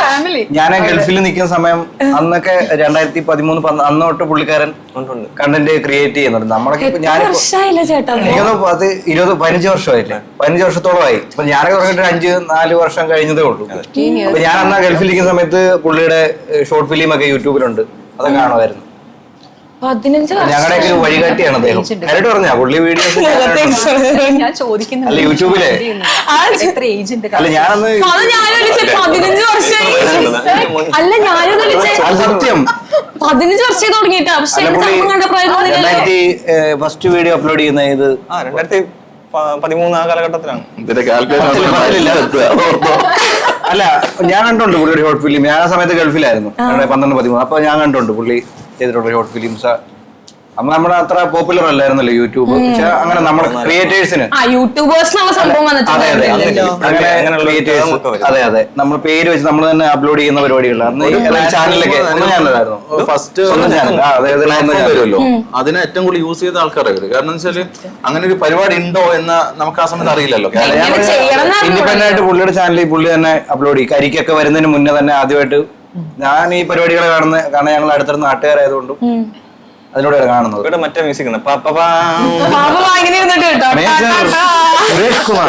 ഞാൻ ഗൾഫിൽ നിൽക്കുന്ന സമയം അന്നൊക്കെ 2013 അന്ന് തൊട്ട് പുള്ളിക്കാരൻ കണ്ടന്റ് ക്രിയേറ്റ് ചെയ്യുന്നുണ്ട്. നമ്മളൊക്കെ ഞാനിപ്പോ 15 വർഷമായില്ലേ, 15 വർഷത്തോളമായി. അപ്പൊ ഞാനൊക്കെ തുടങ്ങിയിട്ട് 5-4 വർഷം കഴിഞ്ഞതേ ഉള്ളൂ. അപ്പൊ ഞാൻ അന്ന് ഗൾഫിൽ നിൽക്കുന്ന സമയത്ത് പുള്ളിയുടെ ഷോർട്ട് ഫിലിം ഒക്കെ യൂട്യൂബിലുണ്ട്, അതൊക്കെ കാണുമായിരുന്നു. 15 ഞങ്ങളുടെയൊക്കെ ഒരു വഴികാട്ടിയാണ് അദ്ദേഹം. നേരിട്ട് പറഞ്ഞ പുള്ളി വീഡിയോസ് ഞാൻ ചോദിക്കുന്നുണ്ട് അല്ല യൂട്യൂബിലെ എത്ര ഏജ് ഉണ്ട് അല്ല ഞാനന്ന് അത് ഞാനും വിളിച്ചത് 15 വർഷമായി. അല്ല ഞാനും വിളിച്ചത് അത് സത്യം 15 വർഷമായി തുടങ്ങിയിട്ടാ. പക്ഷെ അല്ല പുള്ളി ചെറുപ്പം കണ്ട പ്രായം തോന്നില്ലല്ലോ. 2000 ഫസ്റ്റ് വീഡിയോ അപ്ലോഡ് ചെയ്യുന്ന ഇത് 2013 ആ കാലഘട്ടത്തിലാണ്. ഇതിന്റെ കാൽക്കുലേഷൻ അല്ല ഞാൻ കണ്ടുണ്ട് പുള്ളിയുടെ ഷോർട്ട് ഫിലിം. ഞാൻ ആ സമയത്ത് ഗൾഫിലായിരുന്നു 12-13. അപ്പൊ ഞാൻ കണ്ടുണ്ട് പുള്ളി ചെയ്തിട്ടുള്ള ഷോർട്ട് ഫിലിംസ്. അപ്പൊ നമ്മുടെ അത്ര പോപ്പുലർ അല്ലായിരുന്നല്ലോ യൂട്യൂബ്. പക്ഷെ അങ്ങനെ നമ്മുടെ ക്രിയേറ്റേഴ്സിന് യൂട്യൂബേഴ്സ് എന്നുള്ള സംഭവം അതെ അതെ നമ്മൾ പേര് വെച്ച് നമ്മൾ തന്നെ അപ്ലോഡ് ചെയ്യുന്ന പരിപാടികളാണ്. ചാനലിലൊക്കെ ഞാനല്ലായിരുന്നു ഫസ്റ്റ് ചാനൽ. വരുമല്ലോ, അതിനെ ഏറ്റവും കൂടുതൽ യൂസ് ചെയ്ത ആൾക്കാരെ വരും. കാരണം വെച്ചാല് അങ്ങനെ ഒരു പരിപാടി ഉണ്ടോ എന്ന് നമുക്ക് ആ സമയത്ത് അറിയില്ലല്ലോ. ഇൻഡിപെൻഡന്റ് ആയിട്ട് പുള്ളിയുടെ ചാനലിൽ പുള്ളി തന്നെ അപ്ലോഡ് ചെയ്യും. കരിക്കൊക്കെ വരുന്നതിന് മുന്നേ തന്നെ ആദ്യമായിട്ട് ഞാൻ ഈ പരിപാടികളെ കാരണം ഞങ്ങൾ അടുത്തിരുന്ന നാട്ടുകാരായതുകൊണ്ടും അതിലൂടെയാണ് കാണുന്നത്. ഇവിടെ മറ്റേ മ്യൂസിക് ഉണ്ട്. സുരേഷ് കുമാർ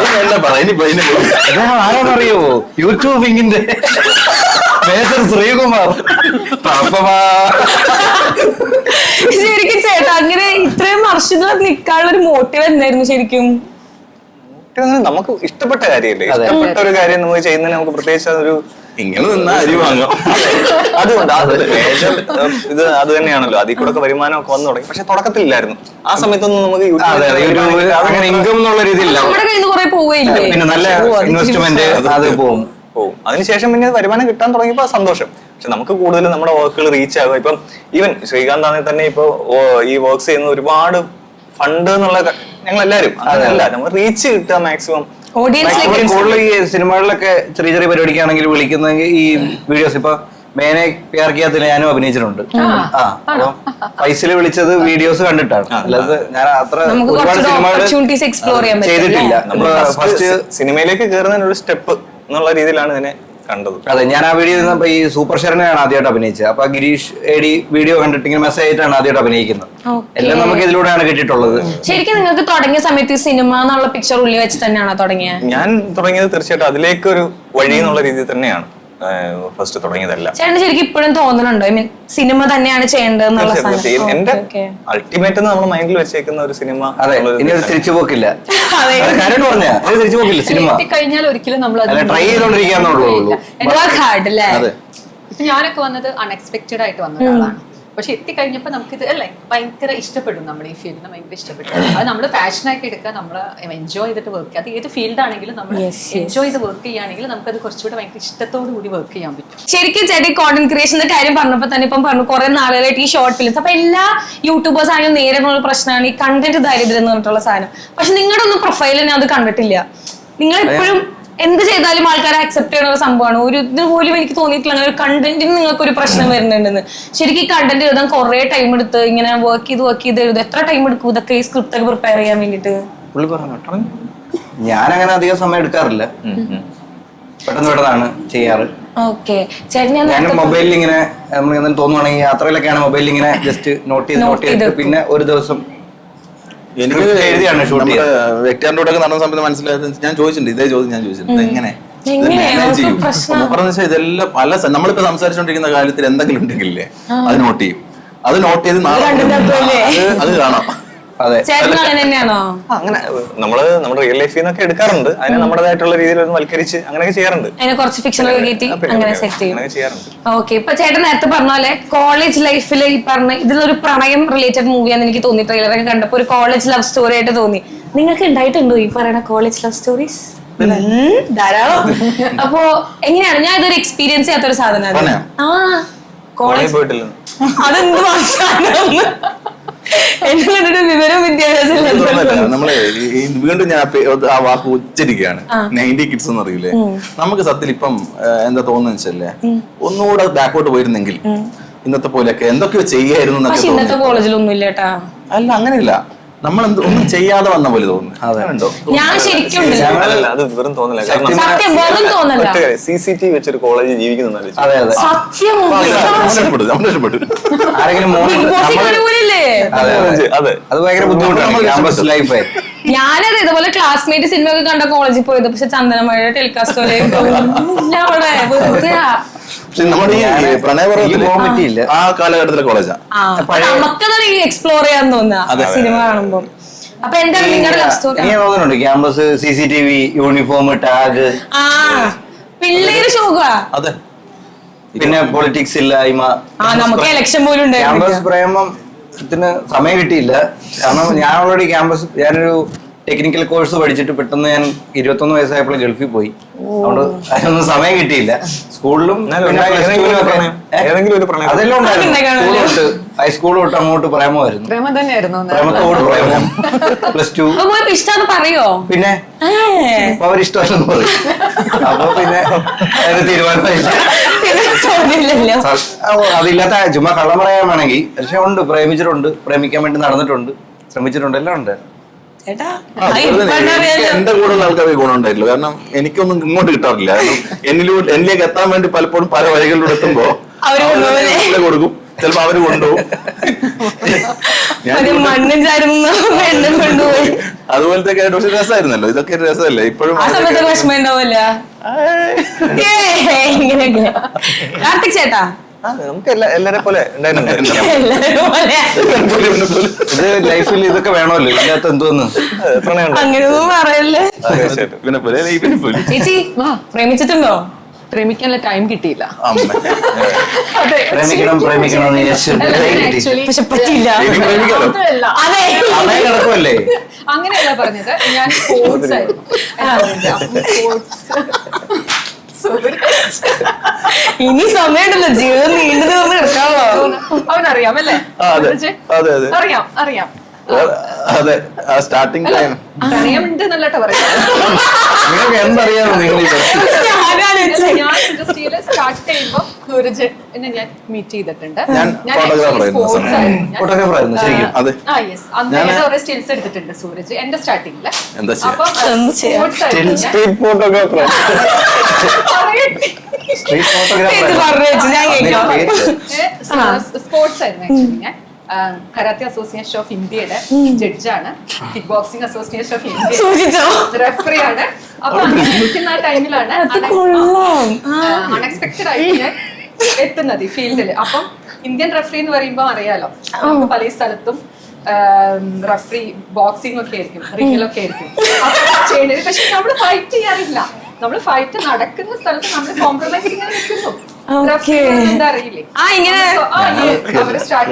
ആരാന്നറിയോ? യൂട്യൂബിങ്ങിന്റെ മേജർ ശ്രീകുമാർ. ശരിക്കും ചേട്ടാ അങ്ങനെ ഇത്രയും വർഷത്തിൽ നിൽക്കാനുള്ള ഒരു മോട്ടീവ് എന്തായിരുന്നു ശരിക്കും? നമുക്ക് ഇഷ്ടപ്പെട്ട കാര്യമല്ലേ, ഇഷ്ടപ്പെട്ട ഒരു കാര്യം നമുക്ക് ചെയ്യുന്നതിന് നമുക്ക് പ്രത്യേകിച്ച് ഒരു ഇങ്ങനെ നിന്നാ അരി വാങ്ങാം. അതുകൊണ്ട് ഇത് അത് തന്നെയാണല്ലോ. അതിൽ കൂടെ വരുമാനമൊക്കെ വന്നു തുടങ്ങി. പക്ഷെ തുടക്കത്തിലില്ലായിരുന്നു. ആ സമയത്തൊന്നും നമുക്ക് യൂട്യൂബ് അങ്ങനെ ഇൻകം എന്നുള്ള രീതിയില്ല. നമ്മുടെ കയ്യിൽ നിന്ന് കുറെ പോവുകയില്ലേ? പിന്നെ നല്ല ഇൻവെസ്റ്റ്മെന്റ് അത് പോകും. അതിനുശേഷം പിന്നെ വരുമാനം കിട്ടാൻ തുടങ്ങിയപ്പോ സന്തോഷം. പക്ഷെ നമുക്ക് കൂടുതൽ നമ്മുടെ വർക്കുകൾ റീച്ച് ആകുക. ഇപ്പം ഈവൻ ശ്രീകാന്ത് ആണെങ്കിൽ തന്നെ ഇപ്പൊ ഈ വർക്ക്സ് ചെയ്യുന്ന ഒരുപാട് ഫണ്ട് എന്നുള്ള ഞങ്ങൾ എല്ലാവരും അതല്ല, നമ്മൾ റീച്ച് കിട്ടുക മാക്സിമം. കൂടുതൽ ഈ സിനിമകളിലൊക്കെ ചെറിയ ചെറിയ പരിപാടിക്കാണെങ്കിൽ വിളിക്കുന്നെങ്കിൽ ഈ വീഡിയോസ് ഇപ്പൊ മേനെ പ്യാർക്കിയാത്തിൽ ഞാനും അഭിനയിച്ചിട്ടുണ്ട്. പൈസയിൽ വിളിച്ചത് വീഡിയോസ് കണ്ടിട്ടാണ്. അല്ലാതെ ഞാൻ അത്ര ഒരുപാട് സിനിമകൾ ചെയ്തിട്ടില്ല. ഫസ്റ്റ് സിനിമയിലേക്ക് കയറുന്നതിന് ഒരു സ്റ്റെപ്പ് എന്നുള്ള രീതിയിലാണ് ഇതിനെ കണ്ടത്. അതെ, ഞാൻ ആ വീഡിയോ ഈ സൂപ്പർ ശരനെയാണ് ആദ്യമായിട്ട് അഭിനയിച്ചത്. അപ്പൊ ഗിരീഷ് എഡി വീഡിയോ കണ്ടിട്ട് ഇങ്ങനെ മെസ്സേജ് ആയിട്ടാണ് ആദ്യമായിട്ട് അഭിനയിക്കുന്നത്. എല്ലാം നമുക്ക് ഇതിലൂടെയാണ് കിട്ടിയിട്ടുള്ളത്. ശരിക്കും നിങ്ങൾക്ക് തുടങ്ങിയ സമയത്ത് സിനിമ എന്നുള്ള പിക്ചർ ഉള്ളിൽ വെച്ച് തന്നെയാണോ തുടങ്ങിയത്? ഞാൻ തുടങ്ങിയത് തീർച്ചയായിട്ടും അതിലേക്കൊരു വഴി എന്നുള്ള രീതിയിൽ തന്നെയാണ് ഫസ്റ്റ് തുടങ്ങിയതല്ല. ചേട്ടന് ശരിക്കും ഇപ്പോഴും തോന്നുന്നുണ്ടോ ഐ മീൻ സിനിമ തന്നെയാണ് ചെയ്യേണ്ടത് എന്നുള്ള എന്റെ അൾട്ടിമേറ്റ് നമ്മൾ മൈൻഡിൽ വെച്ചേക്കുന്ന ഒരു സിനിമ. അതെ, ഇനി ഒരു തിരിച്ചുപോക്കില്ല. തിരിച്ചുപോക്കില്ല സിനിമ കഴിഞ്ഞാൽ ഒരിക്കലും നമ്മൾ ട്രൈ ചെയ്തോണ്ടിരിക്കാന്നുള്ളൂ. ഞാനൊക്കെ വന്നത് അൺഎക്സ്പെക്ടഡ് ആയിട്ട് വന്ന ഒരാളാണ്. പക്ഷെ എത്തിക്കഴിഞ്ഞപ്പോൾ നമുക്കിത് അല്ലേ ഭയങ്കര ഇഷ്ടപ്പെടും. നമ്മൾ ഈ ഫീൽഡിനെ ഭയങ്കര ഇഷ്ടപ്പെട്ടു. അത് നമ്മൾ പാഷനായിട്ട് എടുക്കുക, നമ്മൾ എൻജോയ് ചെയ്തിട്ട് വർക്ക് ചെയ്യുക. അത് ഏത് ഫീൽഡ് ആണെങ്കിലും നമ്മൾ എൻജോയ് ചെയ്ത് വർക്ക് ചെയ്യുകയാണെങ്കിൽ നമുക്കത് കുറച്ചുകൂടെ ഭയങ്കര ഇഷ്ടത്തോടു കൂടി വർക്ക് ചെയ്യാൻ പറ്റും. ശരിക്കും ചേട്ടൻ കോണ്ടന്റ് ക്രിയേഷന്റെ കാര്യം പറഞ്ഞപ്പോൾ തന്നെ ഇപ്പം പറഞ്ഞു കുറെ നാളുകളായിട്ട് ഈ ഷോർട്ട് ഫിലിംസ്. അപ്പൊ എല്ലാ യൂട്യൂബേഴ്സ് ആണെങ്കിലും നേരിടുന്ന പ്രശ്നമാണ് ഈ കണ്ടന്റ് ദാരിദ്ര്യം എന്ന് പറഞ്ഞിട്ടുള്ള സാധനം. പക്ഷെ നിങ്ങളുടെ ഒന്നും പ്രൊഫൈലിൽ ഞാൻ അത് കണ്ടിട്ടില്ല. നിങ്ങൾ എപ്പോഴും എന്ത് ചെയ്താലും ആൾക്കാരെ അക്സെപ്റ്റ് ചെയ്യുന്ന ഒരു സംഭവമാണ്. ഒരു ഇതിന് പോലും എനിക്ക് തോന്നിയിട്ടില്ല അങ്ങനെ ഒരു കണ്ടന്റിന് നിങ്ങൾക്ക് ഒരു പ്രശ്നം വരുന്നുണ്ടെന്ന്. ശരിക്കും ഈ കണ്ടന്റ് എഴുതാൻ കുറെ ടൈം എടുത്ത് ഇങ്ങനെ വർക്ക് ചെയ്ത് എഴുതും. എത്ര ടൈം എടുക്കും ഇതൊക്കെ ഈ സ്ക്രിപ്റ്റ് ഒക്കെ പ്രിപ്പയർ ചെയ്യാൻ വേണ്ടിട്ട്? ഞാൻ അങ്ങനെ അധികം സമയം എടുക്കാറില്ല, പെട്ടെന്നാണ് ചെയ്യാറ്. ഓക്കെ ചേട്ടൻ ഞാൻ മൊബൈലിൽ ഇങ്ങനെ നമ്മൾ തോന്നുവാണെങ്കിൽ യാത്രയിലൊക്കെയാണ് മൊബൈലിൽ ഇങ്ങനെ ജസ്റ്റ് നോട്ട് ചെയ്തിട്ട് പിന്നെ ഒരു ദിവസം എനിക്ക് എഴുതിയാണ് ഷൂട്ട് വ്യക്തിയാണ്ടോടൊക്കെ നടന്ന സമയത്ത് മനസ്സിലായത് ഞാൻ ചോദിച്ചിട്ടുണ്ട്, ഇതേ ചോദ്യം ഞാൻ ചോദിച്ചിട്ടുണ്ട്, എങ്ങനെ മാനേജ് ചെയ്യും പറഞ്ഞ വെച്ചാൽ ഇതെല്ലാം പല നമ്മളിപ്പോ സംസാരിച്ചോണ്ടിരിക്കുന്ന കാര്യത്തിൽ എന്തെങ്കിലും ഉണ്ടെങ്കിലേ അത് നോട്ട് ചെയ്യും. അത് നോട്ട് ചെയ്ത് അത് കാണാം. അതെ, അങ്ങനെ നമ്മള് നമ്മുടെ റിയൽ ലൈഫിൽ നിന്നൊക്കെ എടുക്കാറുണ്ട്. അതിനെ നമ്മുടേതായിട്ടുള്ള രീതിയിൽ ഒന്ന് വൽക്കരിച്ച് അങ്ങനെയൊക്കെ ചെയ്യാറുണ്ട്. അതിനെ കുറച്ച് ഫിക്ഷനൊക്കെ കയറ്റി അങ്ങനെ സെറ്റ് ചെയ്യും. ചെയ്യാറുണ്ട്. ഓക്കെ, ഇപ്പൊ ചേട്ടൻ നേരത്തെ പറഞ്ഞ പോലെ കോളേജ് ലൈഫിൽ ഈ പറഞ്ഞ ഇതിലൊരു പ്രണയം റിലേറ്റഡ് മൂവിയാന്ന് എനിക്ക് തോന്നി. ട്രെയിലറൊക്കെ കണ്ടപ്പോ ഒരു കോളേജ് ലവ് സ്റ്റോറി ആയിട്ട് തോന്നി. നിങ്ങൾക്ക് ഉണ്ടായിട്ടുണ്ടോ ഈ പറയുന്ന കോളേജ് ലവ് സ്റ്റോറീസ്? ധാരാളം. അപ്പോ എങ്ങനെയാണ്? ഞാൻ ഇതൊരു എക്സ്പീരിയൻസ് ചെയ്യാത്തൊരു സാധനമാണ്. കോളേജ് പോയിട്ടില്ല. അതെന്ത് വിവരം വിദ്യാഭ്യാസം നമ്മള് വീണ്ടും ഞാൻ ആ വാക്ക് ഉച്ചരിക്കുകയാണ്. 90 കിഡ്സ് എന്ന് അറിയില്ലേ, നമുക്ക് സത്യത്തിൽ ഇപ്പം എന്താ തോന്നുന്നു വെച്ചല്ലേ ഒന്നുകൂടെ ബാക്കോട്ട് പോയിരുന്നെങ്കിൽ ഇന്നത്തെ പോലെയൊക്കെ എന്തൊക്കെയോ ചെയ്യായിരുന്നു. ഇന്നത്തെ കോളേജിലൊന്നും ഇല്ല കേട്ടാ. അല്ല, അങ്ങനെയില്ല, നമ്മൾ ഒന്നും ചെയ്യാതെ വന്ന പോലെ തോന്നുന്നു. ഞാൻ ശരിക്കും അത് വെറും തോന്നല. CCTV വെച്ചൊരു കോളേജ് ജീവിക്കുന്നു. അത് ഭയങ്കര ബുദ്ധിമുട്ടാണ് ക്യാമ്പസ് ലൈഫ്. ഞാനത് ഇതുപോലെ ക്ലാസ്മേറ്റ് സിനിമ ഒക്കെ കണ്ട കോളേജിൽ പോയത്. പക്ഷെ ചന്ദനമഴ ടെലികാസ്റ്റ് അവിടെ പക്ഷെ നമ്മുടെ ഈ പ്രണയപർവ്വത്തില് പോകാൻ പറ്റിയില്ല. ആ കാലഘട്ടത്തിലെ കോളേജാ. നമുക്കത് എക്സ്പ്ലോർ ചെയ്യാൻ തോന്നുക സിനിമ കാണുമ്പോ. അപ്പൊ എന്താണ് നിങ്ങളുടെ ലവ് സ്റ്റോറി? എനിക്ക് തോന്നുന്നുണ്ട് ക്യാമ്പസ്, CCTV, യൂണിഫോം, ടാഗ്, ആ പിള്ളേര് ശോക. അതെ, പിന്നെ പൊളിറ്റിക്സ് ഇല്ലായ്മ. നമുക്ക് ഇലക്ഷൻ പോലും ക്യാമ്പസ് പ്രേമത്തിന് സമയം കിട്ടിയില്ല. കാരണം ഞാൻ ഓൾറെഡി ഞാനൊരു ടെക്നിക്കൽ കോഴ്സ് പഠിച്ചിട്ട് പെട്ടെന്ന് ഞാൻ 21 വയസ്സായപ്പോൾ ഗൾഫിൽ പോയി. അതുകൊണ്ട് അതിനൊന്നും സമയം കിട്ടിയില്ല. സ്കൂളിലും ഏതെങ്കിലും ഒരു പ്രണയം അതെല്ലാം ഉണ്ടായിരുന്നു. ഹൈസ്കൂൾ തൊട്ട് അങ്ങോട്ട് പ്രേമമായിരുന്നു. പ്രേമം തന്നെയായിരുന്നു. പ്രേമത്തോട് പ്രേമം. +2 ഇഷ്ടം പറയോ? പിന്നെ അപ്പൊ അവരിഷ്ടമല്ലെന്ന് പറയും. അപ്പൊ പിന്നെ അതിന് തീരുമാനമായില്ല. അതില്ലാത്ത ചുമ്മാ കള്ളം പറയാൻ വേണമെങ്കിൽ. പക്ഷെ ഉണ്ട്, പ്രേമിച്ചിട്ടുണ്ട്, പ്രേമിക്കാൻ വേണ്ടി നടന്നിട്ടുണ്ട്, ശ്രമിച്ചിട്ടുണ്ട്, എല്ലാം ഉണ്ട്. എന്റെ കൂടെയുള്ള ആൾക്കാർക്ക് ഗുണം ഉണ്ടായിട്ടില്ല. കാരണം എനിക്കൊന്നും ഇങ്ങോട്ട് കിട്ടാറില്ല. കാരണം എന്നിലേക്ക് എത്താൻ വേണ്ടി പലപ്പോഴും പല വഴികളിലൂടെ എത്തുമ്പോ കൊടുക്കും, ചിലപ്പോ അവര് കൊണ്ടുപോകും. അതുപോലത്തെ പക്ഷെ രസമായിരുന്നല്ലോ, ഇതൊക്കെ ഒരു രസമല്ലേ ഇപ്പോഴും. കാർത്തിക് ചേട്ടാ, നമുക്ക് എല്ലാരെ പോലെ ഇത് ലൈഫിൽ ഇതൊക്കെ വേണമല്ലോ, ഇല്ലാത്ത എന്തോന്ന് പ്രണയം അങ്ങനെയൊന്നും പറയല്ലേ. പിന്നെ പോലെ ലൈഫിനെ പോലെ. ചേച്ചി പ്രേമിച്ചിട്ടുണ്ടോ? പ്രേമിക്കാനുള്ള ടൈം കിട്ടിയില്ല. പ്രേമിക്കണം പക്ഷെ പറ്റിയില്ല. അതെ, കിടക്കുമല്ലേ. അങ്ങനെയല്ല പറഞ്ഞത്, ഞാൻ സ്പോർട്സ് ആയിരുന്നു. ഇനി സമയമുണ്ടല്ലോ, ജീവിതം നീണ്ടു തീർന്ന് കിടക്കാമോ? അവനറിയാമല്ലേ? അതെ അതെ അറിയാം അറിയാം. അതെ, സ്റ്റാർട്ടിങ് ടൈം പ്രണയമുണ്ട് എന്നല്ലട്ടോ പറയാം. നിങ്ങൾക്ക് എന്തറിയാമോ നിങ്ങൾ ഞാൻ ഇൻഡസ്ട്രിയില് സ്റ്റാർട്ട് ചെയ്യുമ്പോ സൂരജ് എന്നെ ഞാൻ മീറ്റ് ചെയ്തിട്ടുണ്ട്. ഞാൻ photographer ആയിരുന്നു. സ്പോർട്സ് ആയിരുന്നു. ഫോട്ടോഗ്രാഫർ ആയിരുന്നു ശരിക്കും. അതെ, അന്ന് കുറെ സ്റ്റിൽസ് എടുത്തിട്ടുണ്ട് സൂരജ് എന്റെ സ്റ്റാർട്ടിങ്ങില്. എന്താ ചെയ്യാ, അപ്പം സ്പോർട്സ് ആയിരുന്നു ഞാൻ. Street photographer. Street photographer sports ആയിരുന്നു ആക്ച്വലി. ഞാൻ കരാത്തെ അസോസിയേഷൻ ഓഫ് ഇന്ത്യയുടെ ജഡ്ജാണ്, kickboxing association of India റെഫറിയാണ്. അപ്പൊ നിൽക്കുന്ന ആ ടൈമിലാണ് അൺഎക്സ്പെക്ടഡ് ആയിട്ട് ഞാൻ എത്തുന്നത് ഈ ഫീൽഡിൽ. അപ്പം ഇന്ത്യൻ റെഫറി എന്ന് പറയുമ്പോൾ അറിയാലോ, നമുക്ക് പല സ്ഥലത്തും റെഫറി ബോക്സിംഗ് ഒക്കെ ആയിരിക്കും, റിംഗിലൊക്കെ ആയിരിക്കും ചെയ്യുന്നത്. പക്ഷെ നമ്മൾ ഫൈറ്റ് ചെയ്യാറില്ല. നമ്മൾ ഫൈറ്റ് നടക്കുന്ന സ്ഥലത്ത് നമ്മൾ കോംപ്രമൈസ് ചെയ്യാൻ നിൽക്കുന്നു. അറിയില്ലേ അവര് സ്റ്റാർട്ട്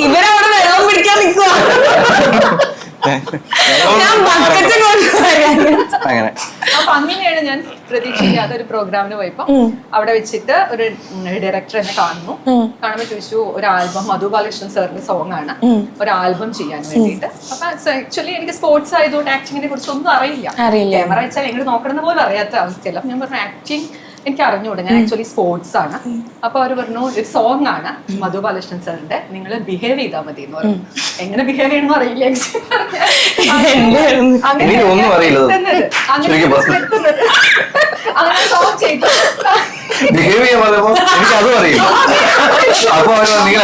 ഇവരവിടെ വെള്ളം പിടിക്കാൻ നിൽക്കുക. അങ്ങനെ. അപ്പൊ അങ്ങനെയാണ് ഞാൻ പ്രതീക്ഷിക്കാത്ത ഒരു പ്രോഗ്രാമിന് പോയപ്പോ അവിടെ വെച്ചിട്ട് ഒരു ഡയറക്ടർ എന്നെ കാണുമ്പോൾ ചോദിച്ചു, ഒരു ആൽബം മധു ബാലകൃഷ്ണൻ സാറിന്റെ സോങ് ആണ്, ഒരു ആൽബം ചെയ്യാൻ വേണ്ടിയിട്ട്. അപ്പൊ ആക്ച്വലി എനിക്ക് സ്പോർട്സ് ആയതുകൊണ്ട് ആക്ടിങ്ങിനെ കുറിച്ച് ഒന്നും അറിയില്ല. ക്യാമറ വെച്ചാൽ എങ്ങനെ നോക്കണമെന്ന് പോലും അറിയാത്ത അവസ്ഥയല്ല. അപ്പൊ ഞാൻ പറഞ്ഞു ആക്ടിങ് എനിക്ക് അറിഞ്ഞുകൂടെ, ഞാൻ ആക്ച്വലി സ്പോർട്സ് ആണ്. അപ്പൊ അവര് പറഞ്ഞു ഒരു സോങ് ആണ് മധു ബാലകൃഷ്ണൻ സാറിന്റെ, നിങ്ങൾ ബിഹേവ് ചെയ്താൽ മതി എന്ന് പറഞ്ഞു. എങ്ങനെ ബിഹേവ് ചെയ്യണമെന്ന് അറിയില്ല. ഒന്നും അറിയില്ല. അങ്ങനെ സോങ് ചെയ്തു. ബിഹേവ് ചെയ്യാൻ പറയുമ്പോ എനിക്ക് അതും അറിയില്ല. അപ്പൊ നിങ്ങൾ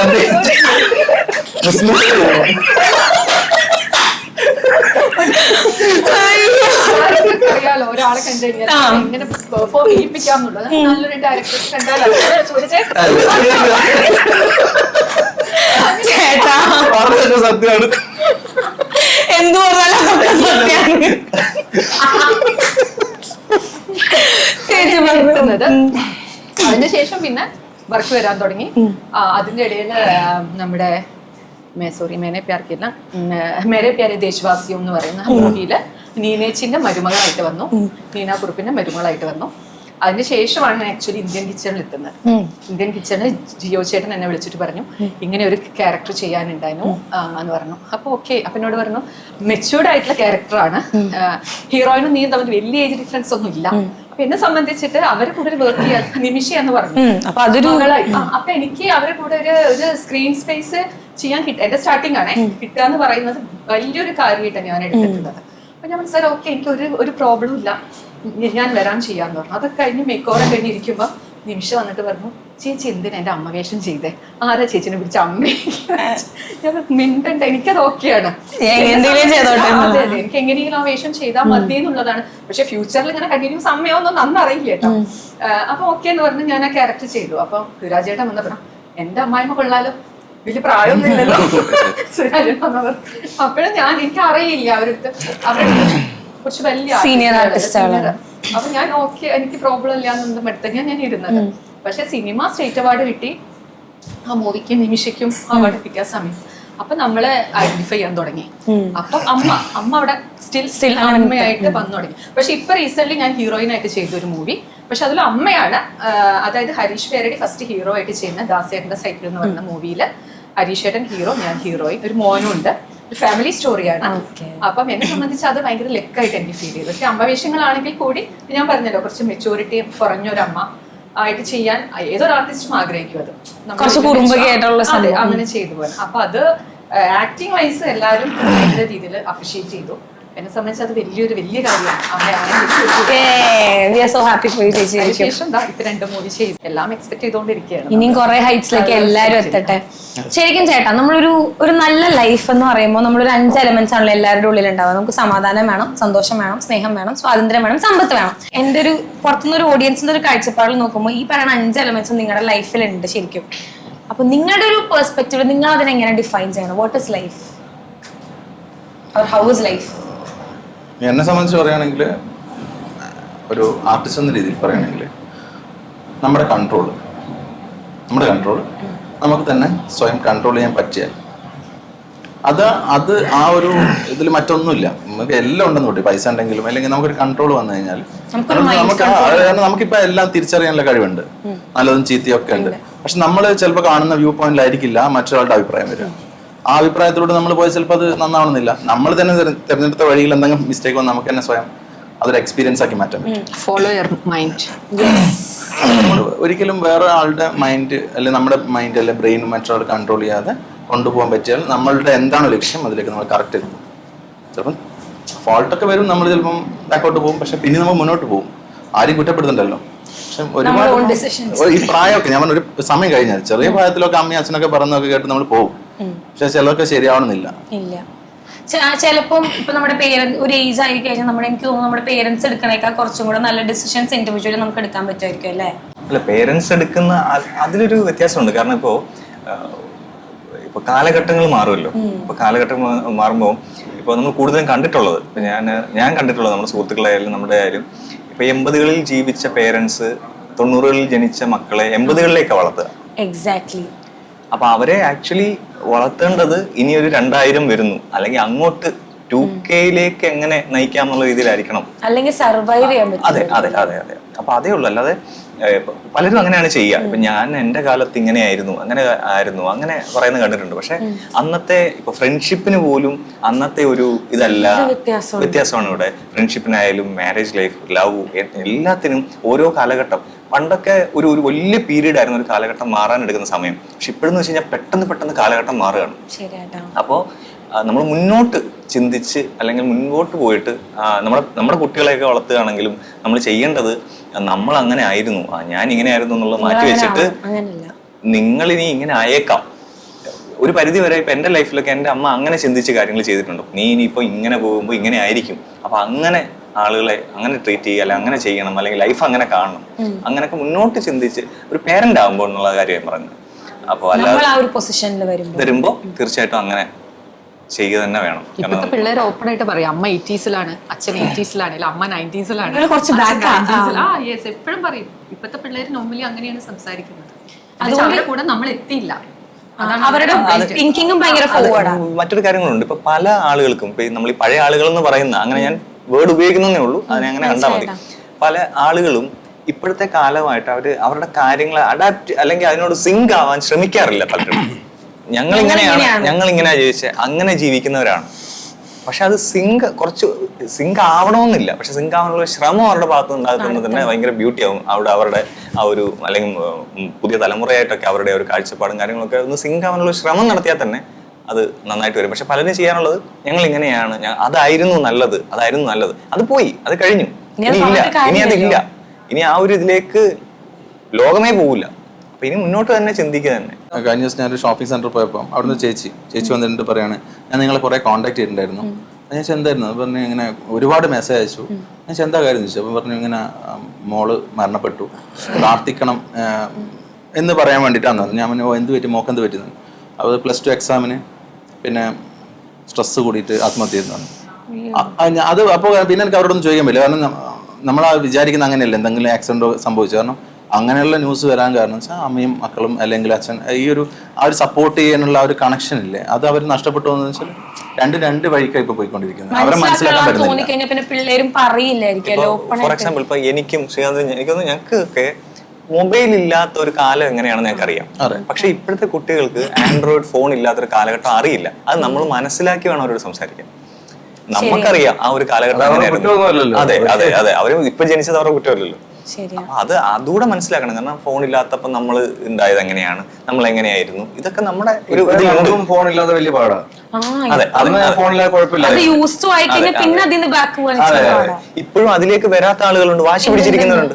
എന്ത് അറിയാലോ, ഒരാളെ കണ്ടു കഴിഞ്ഞാൽ എങ്ങനെ പെർഫോം ചെയ്യിപ്പിക്കാന്നുള്ളത് നല്ലൊരു ഡയറക്ടർ കണ്ടാലോ. സത്യമാണ്, എന്തു പറഞ്ഞാലും അതിനുശേഷം പിന്നെ വർക്ക് വരാൻ തുടങ്ങി. അതിന്റെ ഇടയിൽ നമ്മുടെ മേനെ പ്യാരെ ദേശവാസിയും എന്ന് പറയുന്ന മൂവിയില് നീനേച്ചിന്റെ മരുമകളായിട്ട് വന്നു, നീന കുറുപ്പിന്റെ മരുമകളായിട്ട് വന്നു. അതിനുശേഷമാണ് ആക്ച്വലി ഇന്ത്യൻ കിച്ചണിൽ എത്തുന്നത്. ഇന്ത്യൻ കിച്ചണിൽ ജിയോ ചേട്ടൻ എന്നെ വിളിച്ചിട്ട് പറഞ്ഞു, ഇങ്ങനെ ഒരു ക്യാരക്ടർ ചെയ്യാനുണ്ടായിരുന്നു എന്ന് പറഞ്ഞു. അപ്പൊ ഓക്കെ. അപ്പൊ എന്നോട് പറഞ്ഞു, മെച്യൂർഡ് ആയിട്ടുള്ള ക്യാരക്ടറാണ്, ഹീറോയിനും നീ തമ്മിൽ വലിയ ഏജ് ഡിഫറൻസ് ഒന്നും ഇല്ല. അപ്പൊ എന്നെ സംബന്ധിച്ചിട്ട് അവരെ കൂടെ വർക്ക് ചെയ്യാൻ നിമിഷ എന്ന് പറഞ്ഞു. അപ്പൊ എനിക്ക് അവരെ കൂടെ ഒരു സ്ക്രീൻ സ്പേസ് ചെയ്യാൻ എന്റെ സ്റ്റാർട്ടിംഗ് ആണ് കിട്ടാന്ന് പറയുന്നത് വലിയൊരു കാര്യമായിട്ടാണ് ഞാൻ എടുത്തിട്ടുള്ളത്. അപ്പൊ ഞാൻ മനസ്സിലായി, ഓക്കെ എനിക്ക് ഒരു പ്രോബ്ലം ഇല്ല, ഞാൻ വരാൻ ചെയ്യാന്ന് പറഞ്ഞു. അതൊക്കെ കഴിഞ്ഞ് മേക്ക് ഓവർ കഴിഞ്ഞിരിക്കുമ്പോ നിമിഷ വന്നിട്ട് പറഞ്ഞു, ചേച്ചി എന്തിനാ എൻ്റെ അമ്മ വേഷം ചെയ്തേ, ആരാ ചേച്ചിനെ പിടിച്ച അമ്മ? ഞാൻ മിണ്ടണ്ട, എനിക്കത് ഓക്കെയാണ്, എനിക്ക് എങ്ങനെയെങ്കിലും ആ വേഷം ചെയ്താൽ മതി എന്നുള്ളതാണ്. പക്ഷെ ഫ്യൂച്ചറിൽ ഇങ്ങനെ കണ്ടിന്യൂസ് അമ്മയൊന്നും നന്നറിയില്ല കേട്ടോ. അപ്പൊ ഓക്കെ എന്ന് പറഞ്ഞ് ഞാൻ ആ ക്യാരക്ടർ ചെയ്തു. അപ്പൊ സുരാജേട്ടൻ വന്നപ്പോ എന്റെ അമ്മായിമ്മ കൊള്ളാലോ, വലിയ പ്രായമൊന്നുമില്ലല്ലോ സുരാജേട്ടൻ വന്നവർ. അപ്പോഴും എനിക്ക് അറിയില്ല അവരുടെ കുറച്ച് വലിയ സീനിയർ ആർട്ടിസ്റ്റ്. അപ്പൊ ഞാൻ ഓക്കെ, എനിക്ക് പ്രോബ്ലം ഇല്ല എന്നൊന്നും എടുത്തെങ്കിൽ ഞാൻ ഇരുന്നത്. പക്ഷെ സിനിമ സ്റ്റേറ്റ് അവാർഡ് കിട്ടി, ആ മൂവിക്കും നിമിഷയ്ക്കും അവാർഡ് കിട്ടിയ സമയം അപ്പൊ നമ്മളെ ഐഡന്റിഫൈ ചെയ്യാൻ തുടങ്ങി. അപ്പൊ അമ്മ അവിടെ സ്റ്റിൽ അമ്മയായിട്ട് വന്നു തുടങ്ങി. പക്ഷെ ഇപ്പൊ റീസെന്റ് ഞാൻ ഹീറോയിൻ ആയിട്ട് ചെയ്ത ഒരു മൂവി, പക്ഷെ അതിൽ അമ്മയാണ്. അതായത് ഹരീഷ് പേരടി ഫസ്റ്റ് ഹീറോ ആയിട്ട് ചെയ്യുന്ന ദാസേട്ടന്റെ സൈക്കിൾ എന്ന് പറയുന്ന മൂവിയില് ഹരീഷ് ഏട്ടൻ ഹീറോ, ഞാൻ ഹീറോയിൻ, ഒരു മോനും ഉണ്ട്. ഒരു ഫാമിലി സ്റ്റോറിയാണ്. അപ്പം എന്നെ സംബന്ധിച്ച് അത് ഭയങ്കര ലെക്കായിട്ട് എനിക്ക് ഫീൽ ചെയ്തു. പക്ഷെ അമ്മവേഷങ്ങളാണെങ്കിൽ കൂടി ഞാൻ പറഞ്ഞല്ലോ, കുറച്ച് മെച്ചൂരിറ്റി കുറഞ്ഞൊരമ്മ ആയിട്ട് ചെയ്യാൻ ഏതൊരു ആർട്ടിസ്റ്റും ആഗ്രഹിക്കും. അത് അങ്ങനെ ചെയ്തു പോകാൻ. അപ്പൊ അത് ആക്ടിങ് വൈസ് എല്ലാവരും ഭയങ്കര രീതിയിൽ അപ്രീഷിയേറ്റ് ചെയ്തു. എന്നെ സംബന്ധിച്ച് അത് വലിയ കാര്യമാണ്. ശേഷം ഇപ്പൊ 2 മൂവി ചെയ്തു, എല്ലാം എക്സ്പെക്ട് ചെയ്തുകൊണ്ടിരിക്കുകയാണ്. ഇനിയും കുറെ ഹൈറ്റ്സിലേക്ക് എല്ലാവരും എത്തട്ടെ. ശരിക്കും ചേട്ടാ, നമ്മളൊരു നല്ല ലൈഫ് എന്ന് പറയുമ്പോൾ നമ്മളൊരു 5 എലമെന്റ്സ് ആണല്ലോ എല്ലാവരുടെ ഉള്ളിൽ ഉണ്ടാവുക. നമുക്ക് സമാധാനം വേണം, സന്തോഷം വേണം, സ്നേഹം വേണം, സ്വാതന്ത്ര്യം വേണം, സമ്പത്ത് വേണം. എൻ്റെ ഒരു പുറത്തുനിന്ന് ഒരു ഓഡിയൻസിന്റെ ഒരു കാഴ്ചപ്പാടിൽ നോക്കുമ്പോൾ ഈ പറയുന്ന 5 എലമെന്റ്സും നിങ്ങളുടെ ലൈഫിലുണ്ട് ശരിക്കും. അപ്പൊ നിങ്ങളുടെ ഒരു പെർസ്പെക്റ്റീവ് നിങ്ങൾ അതിനെങ്ങനെ ഡിഫൈൻ ചെയ്യണം? What is life or how is life? എന്നെ സംബന്ധിച്ച് പറയുകയാണെങ്കിൽ, ഒരു ആർട്ടിസ്റ്റ് എന്ന രീതിയിൽ പറയുകയാണെങ്കിൽ, നമ്മുടെ കൺട്രോൾ നമുക്ക് തന്നെ സ്വയം കൺട്രോൾ ചെയ്യാൻ പറ്റിയാൽ അത് ആ ഒരു ഇതിൽ മറ്റൊന്നുമില്ല. നമുക്ക് എല്ലാം ഉണ്ടെന്ന് കൂട്ടി, പൈസ ഉണ്ടെങ്കിലും അല്ലെങ്കിൽ നമുക്കൊരു കൺട്രോൾ വന്നു കഴിഞ്ഞാൽ നമുക്കിപ്പോൾ എല്ലാം തിരിച്ചറിയാനുള്ള കഴിവുണ്ട്, നല്ലതും ചീത്തയും ഒക്കെ ഉണ്ട്. പക്ഷെ നമ്മൾ ചിലപ്പോൾ കാണുന്ന വ്യൂ പോയിന്റിലായിരിക്കില്ല മറ്റൊരാളുടെ അഭിപ്രായം വരിക. ആ അഭിപ്രായത്തിലൂടെ നമ്മൾ പോയി ചിലപ്പോൾ അത് നന്നാവണമെന്നില്ല. നമ്മൾ തന്നെ തിരഞ്ഞെടുത്ത വഴിയിൽ എന്തെങ്കിലും മിസ്റ്റേക്ക് വന്ന് നമുക്ക് തന്നെ സ്വയം അതൊരു എക്സ്പീരിയൻസ് ആക്കി മാറ്റാൻ പറ്റും. Follow your mind. ഒരിക്കലും വേറെ ആളുടെ മൈൻഡ് അല്ലെങ്കിൽ നമ്മുടെ മൈൻഡ് അല്ലെങ്കിൽ ബ്രെയിൻ മറ്റൊരാൾ കൺട്രോൾ ചെയ്യാതെ കൊണ്ടുപോകാൻ പറ്റിയാൽ നമ്മളുടെ എന്താണ് ലക്ഷ്യം അതിലേക്ക് നമ്മൾ കറക്റ്റ് എത്തും. ചിലപ്പം ഫോൾട്ടൊക്കെ വരും, നമ്മൾ ചിലപ്പം ബാക്കോട്ട് പോകും, പക്ഷെ പിന്നെ നമ്മൾ മുന്നോട്ട് പോകും. ആരും കുറ്റപ്പെടുന്നുണ്ടല്ലോ. പക്ഷെ ഒരുപാട് ഈ പ്രായമൊക്കെ ഞാൻ ഒരു സമയം കഴിഞ്ഞാൽ ചെറിയ പ്രായത്തിലൊക്കെ അമ്മയും അച്ഛനൊക്കെ പറഞ്ഞൊക്കെ കേട്ട് നമ്മൾ പോകും. പക്ഷെ ചിലർക്ക് ശരിയാവണമെന്നില്ല. ചിലപ്പം ഇപ്പൊ നമ്മുടെ പേരൻസ് ഒരു ഏജ് ആയി കഴിഞ്ഞാൽ എനിക്ക് തോന്നുന്നു നമ്മുടെ പേരൻസ് എടുക്കണേക്കാൾ കുറച്ചും കൂടെ നല്ല ഡിസിഷൻസ് ഇൻഡിവിജ്വലി നമുക്ക് എടുക്കാൻ പറ്റുമായിരിക്കും അല്ലേ? അല്ല, പേരൻസ് എടുക്കുന്ന അതിലൊരു വ്യത്യാസമുണ്ട്. കാരണം ഇപ്പോ കാലഘട്ടങ്ങൾ മാറുമല്ലോ. ഇപ്പൊ കാലഘട്ടം മാറുമ്പോൾ ഇപ്പൊ നമ്മൾ കൂടുതലും കണ്ടിട്ടുള്ളത്, ഞാൻ കണ്ടിട്ടുള്ളത് നമ്മുടെ സുഹൃത്തുക്കളായാലും നമ്മുടെ ആയാലും ഇപ്പൊ 80കളിൽ ജീവിച്ച പേരൻസ് 90കളിൽ ജനിച്ച മക്കളെ 80കളിലേക്ക് വളർത്തുക. എക്സാക്ട്ലി. അപ്പൊ അവരെ ആക്ച്വലി വളർത്തേണ്ടത് ഇനി ഒരു 2000 വരുന്നു, അല്ലെങ്കിൽ അങ്ങോട്ട് 2Kയിലേക്ക് എങ്ങനെ നയിക്കാം എന്നുള്ള രീതിയിലായിരിക്കണം, അല്ലെങ്കിൽ സർവൈവ് ചെയ്യാൻ പറ്റും. അതെ അതെ അതെ അതെ. അപ്പൊ അതേ ഉള്ളൂ. അല്ലാതെ പലരും അങ്ങനെയാണ് ചെയ്യുക. ഇപ്പൊ ഞാൻ എന്റെ കാലത്ത് ഇങ്ങനെയായിരുന്നു, അങ്ങനെ പറയുന്നത് കണ്ടിട്ടുണ്ട്. പക്ഷെ അന്നത്തെ ഇപ്പൊ ഫ്രണ്ട്ഷിപ്പിന് പോലും അന്നത്തെ ഒരു ഇതല്ല, വ്യത്യാസമാണ് ഇവിടെ. ഫ്രണ്ട്ഷിപ്പിനായാലും മാരേജ് ലൈഫ്, ലവ്, എല്ലാത്തിനും ഓരോ കാലഘട്ടം. പണ്ടൊക്കെ ഒരു വലിയ പീരീഡ് ആയിരുന്നു ഒരു കാലഘട്ടം മാറാൻ എടുക്കുന്ന സമയം. പക്ഷെ ഇപ്പോഴെന്ന് വെച്ച് കഴിഞ്ഞാൽ പെട്ടെന്ന് കാലഘട്ടം മാറുകയാണ്. അപ്പോൾ നമ്മൾ മുന്നോട്ട് ചിന്തിച്ച് അല്ലെങ്കിൽ മുൻപോട്ട് പോയിട്ട് നമ്മുടെ കുട്ടികളെയൊക്കെ വളർത്തുകയാണെങ്കിലും നമ്മൾ ചെയ്യേണ്ടത് നമ്മൾ അങ്ങനെ ആയിരുന്നു, ഞാൻ ഇങ്ങനെ ആയിരുന്നു എന്നുള്ളത് മാറ്റി വെച്ചിട്ട് നിങ്ങൾ ഇനി ഇങ്ങനെ ആയേക്കാം. ഒരു പരിധി വരെ ഇപ്പൊ എന്റെ ലൈഫിലൊക്കെ എന്റെ അമ്മ അങ്ങനെ ചിന്തിച്ച് കാര്യങ്ങൾ ചെയ്തിട്ടുണ്ട്. നീ ഇനിയിപ്പോ ഇങ്ങനെ പോകുമ്പോൾ ഇങ്ങനെ ആയിരിക്കും, അപ്പൊ അങ്ങനെ ആളുകളെ അങ്ങനെ ട്രീറ്റ് ചെയ്യുക, അല്ലെങ്കിൽ അങ്ങനെ ചെയ്യണം, അല്ലെങ്കിൽ ലൈഫ് അങ്ങനെ കാണണം, അങ്ങനെയൊക്കെ മുന്നോട്ട് ചിന്തിച്ച് ഒരു പേരന്റ് ആകുമ്പോൾ എന്നുള്ള കാര്യം പറഞ്ഞത്. അപ്പോൾ അല്ലാതെ വരുമ്പോ തീർച്ചയായിട്ടും അങ്ങനെ ചെയ്യുക തന്നെ വേണം. ഇപ്പോഴത്തെ പിള്ളേർ ഓപ്പൺ ആയിട്ട് പറയും അമ്മ 80s-ലാണ്, അച്ഛൻ 80s-ലാണ്, അമ്മ 90s-ലാണ്. എപ്പോഴും പറയും. ഇപ്പോഴത്തെ പിള്ളേർ നോർമലി അങ്ങനെയാണ് സംസാരിക്കുന്നത്. അതുകൊണ്ട് കൂടെ നമ്മൾ എത്തിയില്ല. മറ്റൊരു കാര്യങ്ങളുണ്ട്. ഇപ്പൊ പല ആളുകൾക്കും ഇപ്പൊ നമ്മൾ ഈ പഴയ ആളുകൾ എന്ന് പറയുന്ന, അങ്ങനെ ഞാൻ വേർഡ് ഉപയോഗിക്കുന്നേ ഉള്ളൂ, അതിനെ അങ്ങനെ കണ്ടാൽ മതി. പല ആളുകളും ഇപ്പോഴത്തെ കാലമായിട്ട് അവരുടെ കാര്യങ്ങൾ അഡാപ്റ്റ് അല്ലെങ്കിൽ അതിനോട് സിങ്ക് ആവാൻ ശ്രമിക്കാറില്ല പലരും. ഞങ്ങൾ ഇങ്ങനെ അങ്ങനെ ജീവിക്കുന്നവരാണ്. പക്ഷെ അത് കുറച്ച് സിങ്ക് ആവണമെന്നില്ല. പക്ഷെ സിങ്ക് ആവാനുള്ള ശ്രമം അവരുടെ ഭാഗത്ത് ഉണ്ടാക്കുന്നത് തന്നെ ഭയങ്കര ബ്യൂട്ടി ആവും. അവരുടെ ആ ഒരു അല്ലെങ്കിൽ പുതിയ തലമുറയായിട്ടൊക്കെ അവരുടെ ഒരു കാഴ്ചപ്പാടും കാര്യങ്ങളൊക്കെ ഒന്ന് സിങ്ക് ആവാനുള്ള ശ്രമം നടത്തിയാൽ തന്നെ അത് നന്നായിട്ട് വരും. പക്ഷെ പലരും ചെയ്യാനുള്ളത് ഞങ്ങൾ ഇങ്ങനെയാണ്, അതായിരുന്നു നല്ലത്, അത് പോയി, അത് കഴിഞ്ഞു, ഇനി അതില്ല. ഇനി ആ ഒരു ഇതിലേക്ക് ലോകമേ പോകില്ല. അപ്പൊ ഇനി മുന്നോട്ട് തന്നെ ചിന്തിക്കുക തന്നെ. കഴിഞ്ഞ ദിവസം ഞാനൊരു ഷോപ്പിംഗ് സെന്ററിൽ പോയപ്പോൾ അവിടുന്ന് ചേച്ചി വന്നിട്ട് പറയാണ്, ഞാൻ നിങ്ങളെ കുറെ കോൺടാക്ട് ചെയ്തിട്ടുണ്ടായിരുന്നു. ഞാൻ ചോദിച്ചാൽ എന്തായിരുന്നു പറഞ്ഞു, ഇങ്ങനെ ഒരുപാട് മെസ്സേജ് അയച്ചു. ഞാൻ ചോദിച്ചാൽ എന്താ കാര്യം ചോദിച്ചു. അപ്പോൾ പറഞ്ഞു ഇങ്ങനെ മോള് മരണപ്പെട്ടു, പ്രാർത്ഥിക്കണം എന്ന് പറയാൻ വേണ്ടിയിട്ടാണ്. ഞാൻ പറഞ്ഞു എന്ത് പറ്റി, മോക്ക് എന്ത് പറ്റുന്നു. അത് +2 എക്സാമിന് പിന്നെ സ്ട്രെസ് കൂടിയിട്ട് ആത്മഹത്യ ചെയ്യുന്നതാണ്. അത് അപ്പോൾ പിന്നെ എനിക്ക് അവരോടൊന്നും ചോദിക്കാൻ പറ്റില്ല. കാരണം നമ്മൾ വിചാരിക്കുന്ന അങ്ങനെയല്ല, എന്തെങ്കിലും ആക്സിഡൻറ്റോ സംഭവിച്ചു. കാരണം അങ്ങനെയുള്ള ന്യൂസ് വരാൻ കാരണം വെച്ചാൽ അമ്മയും മക്കളും അല്ലെങ്കിൽ അച്ഛൻ ഈ ഒരു സപ്പോർട്ട് ചെയ്യാനുള്ള ഒരു കണക്ഷൻ ഇല്ലേ, അത് അവർ നഷ്ടപ്പെട്ടു എന്ന് വെച്ചാൽ രണ്ട് വഴിക്കാണ് ഇപ്പൊ പോയിക്കൊണ്ടിരിക്കുന്നത്. അവരെ മനസ്സിലാക്കാൻ പറ്റുന്നില്ല. ഫോർ എക്സാമ്പിൾ ഇപ്പൊ എനിക്കും ഞങ്ങൾക്കൊക്കെ മൊബൈൽ ഇല്ലാത്ത ഒരു കാലം എങ്ങനെയാണെന്ന് ഞങ്ങൾക്കറിയാം. പക്ഷെ ഇപ്പോഴത്തെ കുട്ടികൾക്ക് ആൻഡ്രോയിഡ് ഫോൺ ഇല്ലാത്തൊരു കാലഘട്ടം അറിയില്ല. അത് നമ്മൾ മനസ്സിലാക്കി വേണം അവരോട് സംസാരിക്കാൻ. നമുക്കറിയാം ആ ഒരു കാലഘട്ടം എങ്ങനെയായിരുന്നു. അതെ അതെ അതെ, അവര് ഇപ്പൊ ജനിച്ചത് അവരുടെ കുറ്റമല്ലല്ലോ. അത് അതുകൂടെ മനസ്സിലാക്കണം. കാരണം ഫോൺ ഇല്ലാത്തപ്പോ നമ്മൾ ഉണ്ടായത് എങ്ങനെയാണ്, നമ്മൾ എങ്ങനെയായിരുന്നു, ഇതൊക്കെ നമ്മുടെ ഒരു ഫോൺ ഇല്ലാതെ വലിയ പാടാണ്. ഇപ്പോഴും അതിലേക്ക് വരാത്ത ആളുകളുണ്ട്, വാശി പിടിച്ചിരിക്കുന്നവരുണ്ട്,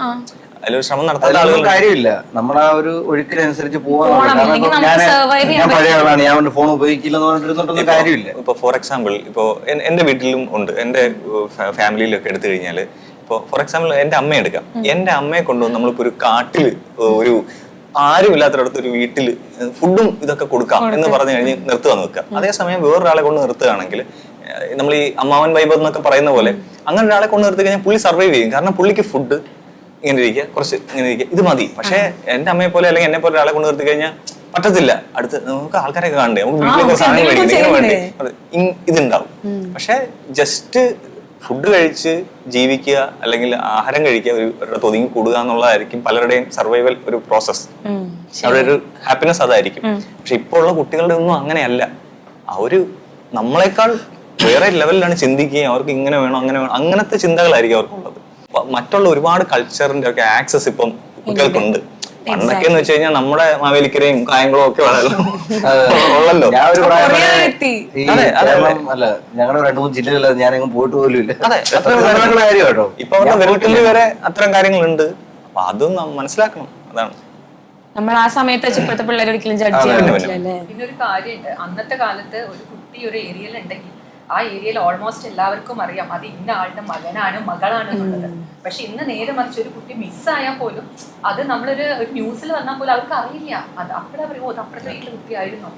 അതിലൊരു ശ്രമം നടത്താത്ത ആളുകൾ. കാര്യമില്ല, നമ്മുടെ ആ ഒരു ഒഴുക്കിനനുസരിച്ച് ഞാൻ പഴയ ആളാണ്, ഞാൻ ഫോൺ ഉപയോഗിക്കില്ലെന്ന് പറഞ്ഞിരുന്നിട്ടൊന്നും കാര്യമില്ല. ഇപ്പൊ ഫോർ എക്സാമ്പിൾ ഇപ്പോ എന്റെ വീട്ടിലും ഉണ്ട്, എന്റെ ഫാമിലിയിലൊക്കെ എടുത്തു കഴിഞ്ഞാല് ഇപ്പൊ ഫോർ എക്സാമ്പിൾ എന്റെ അമ്മയെ എടുക്കാം. എന്റെ അമ്മയെ കൊണ്ടുവന്ന് നമ്മളിപ്പോ ഒരു കാട്ടില് ഒരു ആരും ഇല്ലാത്തടത്ത് ഒരു വീട്ടില് ഫുഡും ഇതൊക്കെ കൊടുക്കാം എന്ന് പറഞ്ഞു കഴിഞ്ഞ് നിർത്തുകയെന്ന് വെക്കുക. അതേസമയം വേറൊരാളെ കൊണ്ട് നിർത്തുകയാണെങ്കിൽ നമ്മൾ ഈ അമ്മാവൻ വൈബ് എന്നൊക്കെ പറയുന്ന പോലെ അങ്ങനെ ഒരാളെ കൊണ്ട് നിർത്തി കഴിഞ്ഞാൽ പുള്ളി സർവൈവ് ചെയ്യും. കാരണം പുള്ളിക്ക് ഫുഡ് ഇങ്ങനെ ഇരിക്കുക, കുറച്ച് ഇങ്ങനെ ഇരിക്കുക, ഇത് മതി. പക്ഷെ എന്റെ അമ്മയെ പോലെ അല്ലെങ്കിൽ എന്നെ പോലെ ഒരാളെ കൊണ്ട് നിർത്തി കഴിഞ്ഞാൽ പറ്റത്തില്ല. അടുത്ത് നമുക്ക് ആൾക്കാരൊക്കെ കാണണ്ടേ, നമുക്ക് വീട്ടിലേക്ക് സാധനം മേടിക്കണം വേണ്ടി ഇതുണ്ടാവും. പക്ഷെ ജസ്റ്റ് ഫുഡ് കഴിച്ച് ജീവിക്കുക അല്ലെങ്കിൽ ആഹാരം കഴിക്കുക, ഒരു ഒതുങ്ങി കൂടുക എന്നുള്ളതായിരിക്കും പലരുടെയും സർവൈവൽ ഒരു പ്രോസസ്. അവരുടെ ഒരു ഹാപ്പിനെസ് അതായിരിക്കും. പക്ഷെ ഇപ്പോൾ ഉള്ള കുട്ടികളുടെ ഒന്നും അങ്ങനെയല്ല. അവര് നമ്മളെക്കാൾ വേറെ ലെവലിലാണ് ചിന്തിക്കുകയും അവർക്ക് ഇങ്ങനെ വേണം അങ്ങനെ വേണം അങ്ങനത്തെ ചിന്തകളായിരിക്കും അവർക്കുള്ളത്. മറ്റുള്ള ഒരുപാട് കൾച്ചറിന്റെ ഒക്കെ ആക്സസ് ഇപ്പം കുട്ടികൾക്കുണ്ട്. പണ്ടൊക്കെ എന്ന് വെച്ച് കഴിഞ്ഞാൽ നമ്മുടെ മാവേലിക്കരയും കായംകുളവും ഒക്കെ ഉള്ളല്ലോ. അല്ല, ഞങ്ങളുടെ 2-3 ജില്ലകളിൽ ഞാനെങ്ങും പോയിട്ട് പോലും ഇല്ല. ഇപ്പൊ അവരുടെ വീട്ടിൽ വരെ അത്തരം കാര്യങ്ങളുണ്ട്. അപ്പൊ അതും മനസ്സിലാക്കണം. അതാണ് നമ്മൾ ആ സമയത്ത് ഇപ്പോഴത്തെ പിള്ളേർ ഒരിക്കലും ജഡ്ജ് ചെയ്യാൻ പറ്റില്ല. പിന്നെ ഒരു കാര്യമുണ്ട്, അന്നത്തെ കാലത്ത് ഒരു കുട്ടി ഒരു ഏരിയയിൽ ഉണ്ടെങ്കിൽ ആ ഏരിയയിൽ ഓൾമോസ്റ്റ് എല്ലാവർക്കും അറിയാം അത് ഇന്ന ആളുടെ മകനാണ് മകളാണ് എന്നുള്ളത്. പക്ഷെ ഇന്ന് നേരെ മറിച്ച് ഒരു കുട്ടി മിസ്സായാൽ പോലും അത് നമ്മളൊരു ന്യൂസിൽ വന്നാൽ പോലും അവർക്ക് അറിയില്ല. അത് അപ്പോഴാ പറയും, ഓ അപ്പുറത്തെ വീട്ടിലെ കുട്ടിയായിരുന്നു,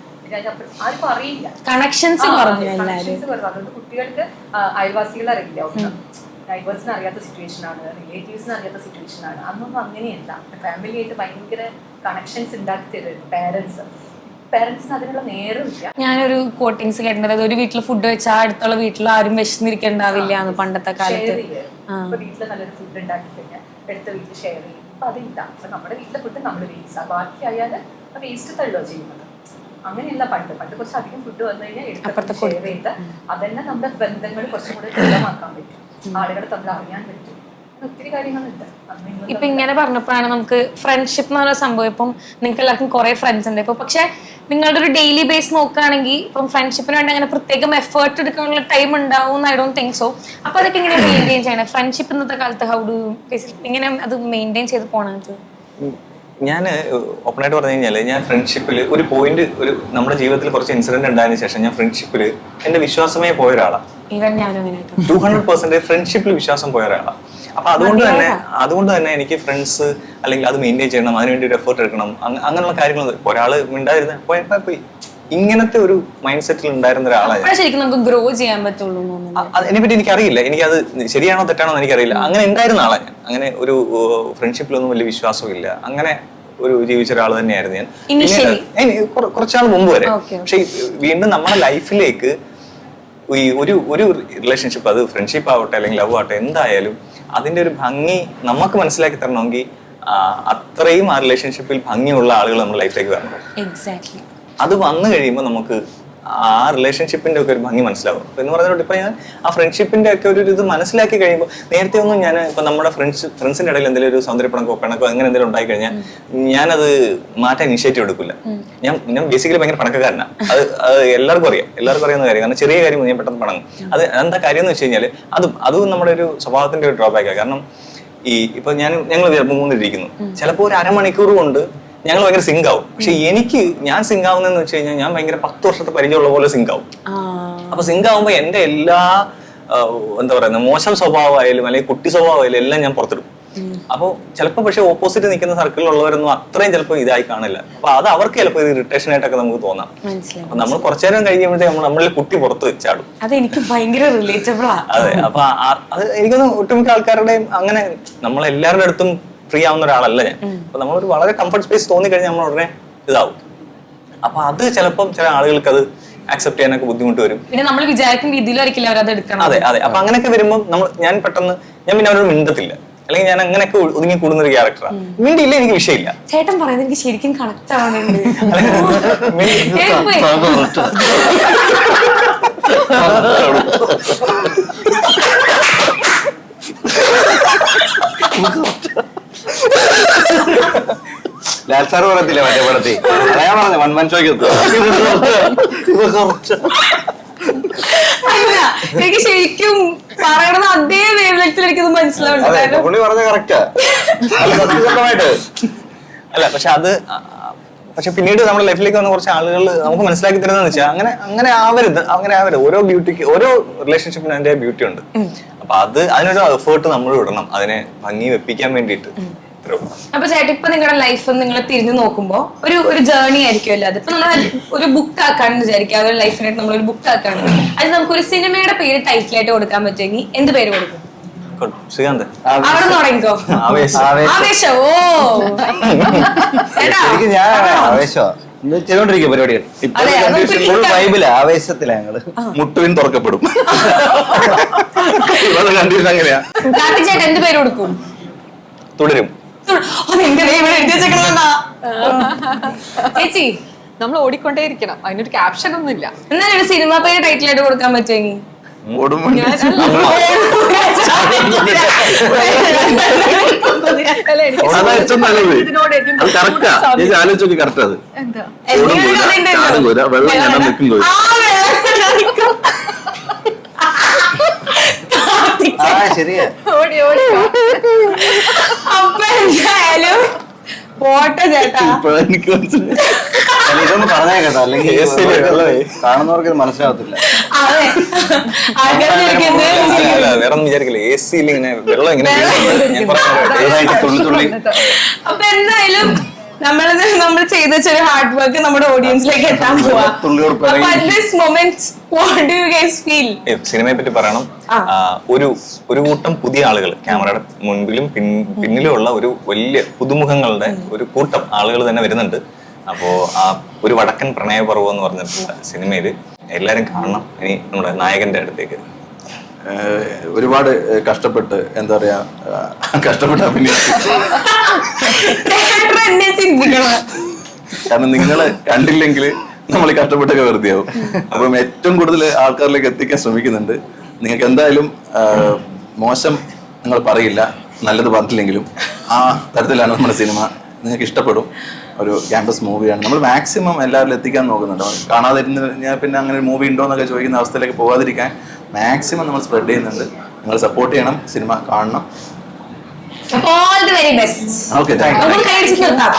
ആർക്കും അറിയില്ല. കണക്ഷൻസ് അതുകൊണ്ട് കുട്ടികൾക്ക് അയൽവാസികളെ അറിയില്ല, ഒന്ന് നൈബേഴ്സിന് അറിയാത്ത സിറ്റുവേഷൻ ആണ്, റിലേറ്റീവ്സിന് അറിയാത്ത സിറ്റുവേഷൻ ആണ്. അന്നൊന്നും അങ്ങനെയല്ല. ഫാമിലി ആയിട്ട് ഭയങ്കര കണക്ഷൻസ് ഉണ്ടാക്കി തരുമായിരുന്നു പേരൻസിന് അതിനുള്ള നേരമില്ല. ഞാനൊരു കോട്ടിങ്സ് കേട്ടിട്ടുണ്ട്, ഒരു വീട്ടിൽ ഫുഡ് വെച്ചാൽ അടുത്തുള്ള വീട്ടിൽ ആരും വിശന്നിരിക്കണ്ടാവില്ല പണ്ടത്തെ കാലത്ത്. ഇപ്പൊ വീട്ടില് നല്ലൊരു ഫുഡ് ഉണ്ടാക്കി കഴിഞ്ഞാൽ അടുത്ത വീട്ടിൽ ഷെയർ ചെയ്യും. ഇപ്പൊ അതില്ല. അപ്പൊ നമ്മുടെ വീട്ടിലെ ഫുഡ് നമ്മൾ വേസ്റ്റ്, ബാക്കി ആയാൽ വേസ്റ്റ് തള്ളുക ചെയ്യുന്നത്. അങ്ങനെയല്ല പണ്ട് കുറച്ച് അധികം ഫുഡ് വന്നു കഴിഞ്ഞാൽ എടുത്ത് ഷെയർ ചെയ്ത് അതന്നെ നമ്മുടെ ബന്ധങ്ങൾ കുറച്ചും കൂടെ ദൃഢമാക്കാൻ പറ്റും, ആളുകളെ തമ്മിൽ അറിയാൻ പറ്റും. ഒത്തിരി കാര്യങ്ങളുണ്ട്. ഇപ്പൊ ഇങ്ങനെ പറഞ്ഞപ്പോഴാണ് നമുക്ക് ഫ്രണ്ട്ഷിപ്പ് എന്ന് പറയുന്ന സംഭവം. ഇപ്പം നിങ്ങൾക്ക് എല്ലാവർക്കും കുറെ ഫ്രണ്ട്സ് ഉണ്ട്. ഇപ്പൊ പക്ഷെ നിങ്ങളുടെ ഒരു ഡെയിലി ബേസ് നോക്കുകയാണെങ്കിൽ ഇപ്പം ഫ്രണ്ട്ഷിപ്പിന് വേണ്ടി അങ്ങനെ പ്രത്യേകം എഫേർട്ട് എടുക്കാനുള്ള ടൈം ഉണ്ടാവും ഐ ഡോണ്ട് തിങ്ക് സോ. അപ്പൊ അതൊക്കെ ഇങ്ങനെ മെയിൻറ്റെയിൻ ചെയ്യണം ഫ്രണ്ട്ഷിപ്പ് ഇന്നത്തെ കാലത്ത്? ഹൗ ഡു ഇങ്ങനെ അത് മെയിൻറ്റെയിൻ ചെയ്ത് പോണത്? ഞാൻ ഓപ്പണായിട്ട് പറഞ്ഞു കഴിഞ്ഞാൽ ഞാൻ ഫ്രണ്ട്ഷിപ്പിൽ ഒരു പോയിന്റ്, നമ്മുടെ ജീവിതത്തിൽ കുറച്ച് ഇൻസിഡന്റ് ഉണ്ടായതിനു ശേഷം ഞാൻ ഫ്രണ്ട്ഷിപ്പിൽ എന്റെ വിശ്വാസമേ പോയ ഒരാളാണ്. 200% ഫ്രണ്ട്ഷിപ്പിൽ വിശ്വാസം പോയ ഒരാളാണ്. അപ്പൊ അതുകൊണ്ട് തന്നെ എനിക്ക് ഫ്രണ്ട്സ് അല്ലെങ്കിൽ അത് മെയിൻറ്റെയിൻ ചെയ്യണം, അതിനുവേണ്ടി ഒരു എഫേർട്ട് എടുക്കണം, അങ്ങനെയുള്ള കാര്യങ്ങൾ. ഒരാള് മിണ്ടായിരുന്ന പോയി ഇങ്ങനത്തെ ഒരു മൈൻഡ് സെറ്റിൽ ഉണ്ടായിരുന്ന ഒരാളാണ്. ശരിക്കും നമുക്ക് ഗ്രോ ചെയ്യാൻ പറ്റുള്ളൂ. അതിനെപ്പറ്റി എനിക്കറിയില്ല, എനിക്കത് ശരിയാണോ തെറ്റാണോ എന്ന് എനിക്കറിയില്ല. അങ്ങനെ ഉണ്ടായിരുന്ന ആളാണ് ഞാൻ. അങ്ങനെ ഒരു ഫ്രണ്ട്ഷിപ്പിലൊന്നും വലിയ വിശ്വാസമില്ല, അങ്ങനെ ഒരു ജീവിച്ച ഒരാൾ തന്നെയായിരുന്നു ഞാൻ കുറച്ചാൾ മുമ്പ് വരെ. പക്ഷെ വീണ്ടും നമ്മുടെ ലൈഫിലേക്ക് ഈ ഒരു റിലേഷൻഷിപ്പ്, അത് ഫ്രണ്ട്ഷിപ്പ് ആവട്ടെ അല്ലെങ്കിൽ ലവ് ആവട്ടെ, എന്തായാലും അതിന്റെ ഒരു ഭംഗി നമുക്ക് മനസ്സിലാക്കി തരണമെങ്കിൽ അത്രയും ആ റിലേഷൻഷിപ്പിൽ ഭംഗിയുള്ള ആളുകൾ നമ്മുടെ ലൈഫിലേക്ക് വരണം. അത് വന്നു കഴിയുമ്പോൾ നമുക്ക് ആ റിലേഷൻഷിപ്പിന്റെ ഒക്കെ ഒരു ഭംഗി മനസ്സിലാവും. എന്ന് പറഞ്ഞിട്ട് ഇപ്പൊ ഞാൻ ആ ഫ്രണ്ട്ഷിപ്പിന്റെ ഒക്കെ ഒരു ഇത് മനസ്സിലാക്കി കഴിയുമ്പോൾ, നേരത്തെ ഒന്നും ഞാൻ ഇപ്പൊ നമ്മുടെ ഫ്രണ്ട്സിന്റെ ഇടയിൽ എന്തെങ്കിലും ഒരു സൗന്ദര്യപ്പണക്കോ പിണക്കോ അങ്ങനെ എന്തെങ്കിലും ഉണ്ടായി കഴിഞ്ഞാൽ ഞാനത് മാറ്റാൻ ഇനിഷ്യേറ്റീവ് എടുക്കില്ല. ഞാൻ ബേസിക്കലി ഭയങ്കര പണക്കാരനാണ്. അത് എല്ലാവർക്കും അറിയുന്ന കാര്യം. കാരണം ചെറിയ കാര്യം ഞാൻ പെട്ടെന്ന് പണങ്ങും. അത് എന്താ കാര്യം എന്ന് വെച്ച് കഴിഞ്ഞാൽ അതും നമ്മുടെ ഒരു സ്വഭാവത്തിന്റെ ഒരു ഡ്രോബാക്കാണ്. കാരണം ഇപ്പൊ ഞങ്ങൾ ചിലപ്പോൾ മൂന്നിരിക്കുന്നു, ചിലപ്പോൾ ഒരു അരമണിക്കൂർ കൊണ്ട് ഞങ്ങൾ ഭയങ്കര സിങ്ക് ആവും. പക്ഷെ ഞാൻ സിങ്ക് ആവുന്നതെന്ന് വെച്ച് കഴിഞ്ഞാൽ ഞാൻ ഭയങ്കര 10 വർഷത്തെ പരിചയമുള്ള പോലെ സിങ്ക് ആവും. അപ്പൊ സിങ്ക് ആവുമ്പോ എന്റെ എല്ലാ എന്താ പറയുക മോശം സ്വഭാവമായാലും അല്ലെങ്കിൽ കുട്ടി സ്വഭാവമായാലും എല്ലാം ഞാൻ പുറത്തിടും. അപ്പോൾ ചിലപ്പോൾ പക്ഷെ ഓപ്പോസിറ്റ് നിൽക്കുന്ന സർക്കിളിലുള്ളവരൊന്നും അത്രയും ചിലപ്പോൾ ഇതായി കാണില്ല. അപ്പൊ അത് അവർക്ക് ചിലപ്പോൾ ഇത് ഇറിറ്റേഷൻ ആയിട്ടൊക്കെ നമുക്ക് തോന്നാം. അപ്പൊ നമ്മൾ കുറച്ചു നേരം കഴിയുമ്പോഴത്തേക്ക് നമ്മളിൽ കുട്ടി പുറത്ത് വെച്ചാടും. അതെനിക്ക് ഭയങ്കര റിലേറ്റബിൾ ആണ്. അതെ, അപ്പൊ അത് എനിക്കൊന്ന് ഒട്ടുമിക്ക ആൾക്കാരുടെയും അങ്ങനെ നമ്മളെല്ലാവരുടെ അടുത്തും ഫ്രീ ആവുന്ന ഒരാളല്ല ഞാൻ. അപ്പൊ നമ്മളൊരു വളരെ കംഫർട്ട് സ്പേസ് തോന്നിക്കഴിഞ്ഞാൽ നമ്മൾ ഉടനെ ഇതാവും. അപ്പൊ അത് ചിലപ്പം ചില ആളുകൾക്ക് അത് ആക്സെപ്റ്റ് ചെയ്യാനൊക്കെ ബുദ്ധിമുട്ട് വരും. പിന്നെ നമ്മൾ വിചാരിക്കുന്ന രീതിയിലായിരിക്കില്ല അവരത് എടുക്കണം. അതെ അതെ. അപ്പൊ അങ്ങനെയൊക്കെ വരുമ്പോൾ ഞാൻ പെട്ടെന്ന് പിന്നെ അവരോട് മിണ്ടത്തില്ല, അല്ലെങ്കിൽ ഞാൻ അങ്ങനെയൊക്കെ ഒതുങ്ങി കൂടുന്ന ഒരു ക്യാരക്ടറാണ്. മിണ്ടിയില്ല, എനിക്ക് വിഷയമില്ല. ചേട്ടൻ പറയുന്നത് എനിക്ക് ശരിക്കും കണക്ട് ആവുന്നുണ്ട്. ലാൽ സാർ പറയത്തില്ല മറ്റേ പടത്തിൽ, ഞാൻ പറഞ്ഞ വൺമാൻ ഷോയ്ക്ക് എനിക്ക് ശരിക്കും പറയണത് അതേ വേവ്ലെങ്ത്തിൽ എനിക്കത് മനസ്സിലാവുന്നുണ്ട്. പുള്ളി പറഞ്ഞ കറക്റ്റാ, സത്യസന്ധമായിട്ട്. അല്ല പക്ഷെ പിന്നീട് നമ്മുടെ ലൈഫിലേക്ക് വന്ന കുറച്ച് ആളുകൾ നമുക്ക് മനസ്സിലാക്കി തരുന്നതെന്ന് വെച്ചാൽ അങ്ങനെ ആവരുത്. ഓരോ ബ്യൂട്ടിക്ക്, ഓരോ റിലേഷൻഷിപ്പിന് അതിന്റെ ബ്യൂട്ടി ഉണ്ട്. അപ്പൊ അതിനൊരു എഫേർട്ട് നമ്മൾ ഇടണം, അതിനെ ഭംഗി വെപ്പിക്കാൻ വേണ്ടിയിട്ട്. അപ്പൊ ചേട്ടാ, ഇപ്പൊ നിങ്ങളുടെ ലൈഫ് നിങ്ങൾ തിരിഞ്ഞു നോക്കുമ്പോ ഒരു ജേർണി ആയിരിക്കുമല്ലോ. അതിപ്പോ നമ്മൾ ഒരു ബുക്ക് ആക്കാണെന്ന് വിചാരിക്കുക, അവരുടെ ലൈഫിനായിട്ട് നമ്മളൊരു ബുക്ക് ആക്കാണ്. അത് നമുക്കൊരു സിനിമയുടെ പേര് ടൈറ്റിലായിട്ട് കൊടുക്കാൻ പറ്റുമെങ്കിൽ എന്ത് പേര് കൊടുക്കും? ശ്രീകാന്ത്. അവിടെ തുടങ്ങിക്കോ. ആവേശം. ഓ ശരിക്കും ഞാൻ ആവേശമാ ചെയ്തോണ്ടിരിക്കുക പരിപാടികൾ. ഫുൾ വൈബില, ആവേശത്തിലാ ഞങ്ങള്. മുട്ടുവിൻ തുറക്കപ്പെടും. കണ്ടീഷൻ അങ്ങനെയാ. കാർത്തിക് ചേട്ടൻ എന്ത് പേര് കൊടുക്കും? തുടരും. ചേച്ചി, നമ്മൾ ഓടിക്കൊണ്ടേയിരിക്കണം, അതിനൊരു ക്യാപ്ഷൻ ഒന്നും ഇല്ല. എന്നാലും ഒരു സിനിമ പേര് ടൈറ്റിലായിട്ട് കൊടുക്കാൻ പറ്റുമെങ്കിൽ ശരിയാ. അപ്പൊ എന്തായാലും പോട്ടെ ചേട്ടാ. ഇതൊന്നും പറഞ്ഞേ കേട്ടോ, അല്ലെങ്കിൽ കാണുന്നവർക്ക് ഇത് മനസ്സിലാവത്തില്ല. അതെ, വേറെ ഒന്നും വിചാരിക്കില്ല. AC-യിൽ ഇങ്ങനെ വെള്ളം ഇങ്ങനെ തുള്ളി അപ്പൊ എന്തായാലും നമ്മൾ ചെയ്ത ചെറിയ ഹാർഡ് വർക്ക് നമ്മുടെ ഓഡിയൻസിലേക്ക് എത്താൻ പോവാ. സിനിമയെ പറ്റി പറയണം. ഒരു കൂട്ടം പുതിയ ആളുകൾ ക്യാമറയുടെ മുൻപിലും പിന്നിലും ഉള്ള ഒരു വലിയ പുതുമുഖങ്ങളുടെ ഒരു കൂട്ടം ആളുകൾ തന്നെ വരുന്നുണ്ട്. അപ്പോ ഒരു വടക്കൻ പ്രണയപർവ്വം എന്ന് പറഞ്ഞിട്ടുള്ള സിനിമയിൽ എല്ലാരും കാണണം. ഇനി നമ്മുടെ നായകന്റെ അടുത്തേക്ക് ഒരുപാട് കഷ്ടപ്പെട്ട് എന്താ പറയാ കഷ്ടപ്പെട്ട് അഭിനയിച്ചു. കാരണം നിങ്ങള് കണ്ടില്ലെങ്കിൽ നമ്മൾ കഷ്ടപ്പെട്ടൊക്കെ വെറുതെ ആവും. അപ്പം ഏറ്റവും കൂടുതൽ ആൾക്കാരിലേക്ക് എത്തിക്കാൻ ശ്രമിക്കുന്നുണ്ട്. നിങ്ങൾക്ക് എന്തായാലും മോശം നിങ്ങൾ പറയില്ല, നല്ലത് പറഞ്ഞില്ലെങ്കിലും ആ തരത്തിലാണ് നമ്മുടെ സിനിമ. നിങ്ങൾക്ക് ഇഷ്ടപ്പെടും. ഒരു ക്യാമ്പസ് മൂവിയാണ്. നമ്മൾ മാക്സിമം എല്ലാവരിലും എത്തിക്കാൻ നോക്കുന്നുണ്ട്. കാണാതെ ഞാൻ പിന്നെ അങ്ങനെ ഒരു മൂവി ഉണ്ടോ എന്നൊക്കെ ചോദിക്കുന്ന അവസ്ഥയിലേക്ക് പോകാതിരിക്കാൻ മാക്സിമം നമ്മൾ സ്പ്രെഡ് ചെയ്യുന്നുണ്ട്. നിങ്ങൾ സപ്പോർട്ട് ചെയ്യണം, സിനിമ കാണണം. All the very best. Okay, thank you. നമുക്ക് കഴിച്ചിട്ട് നിർത്താം.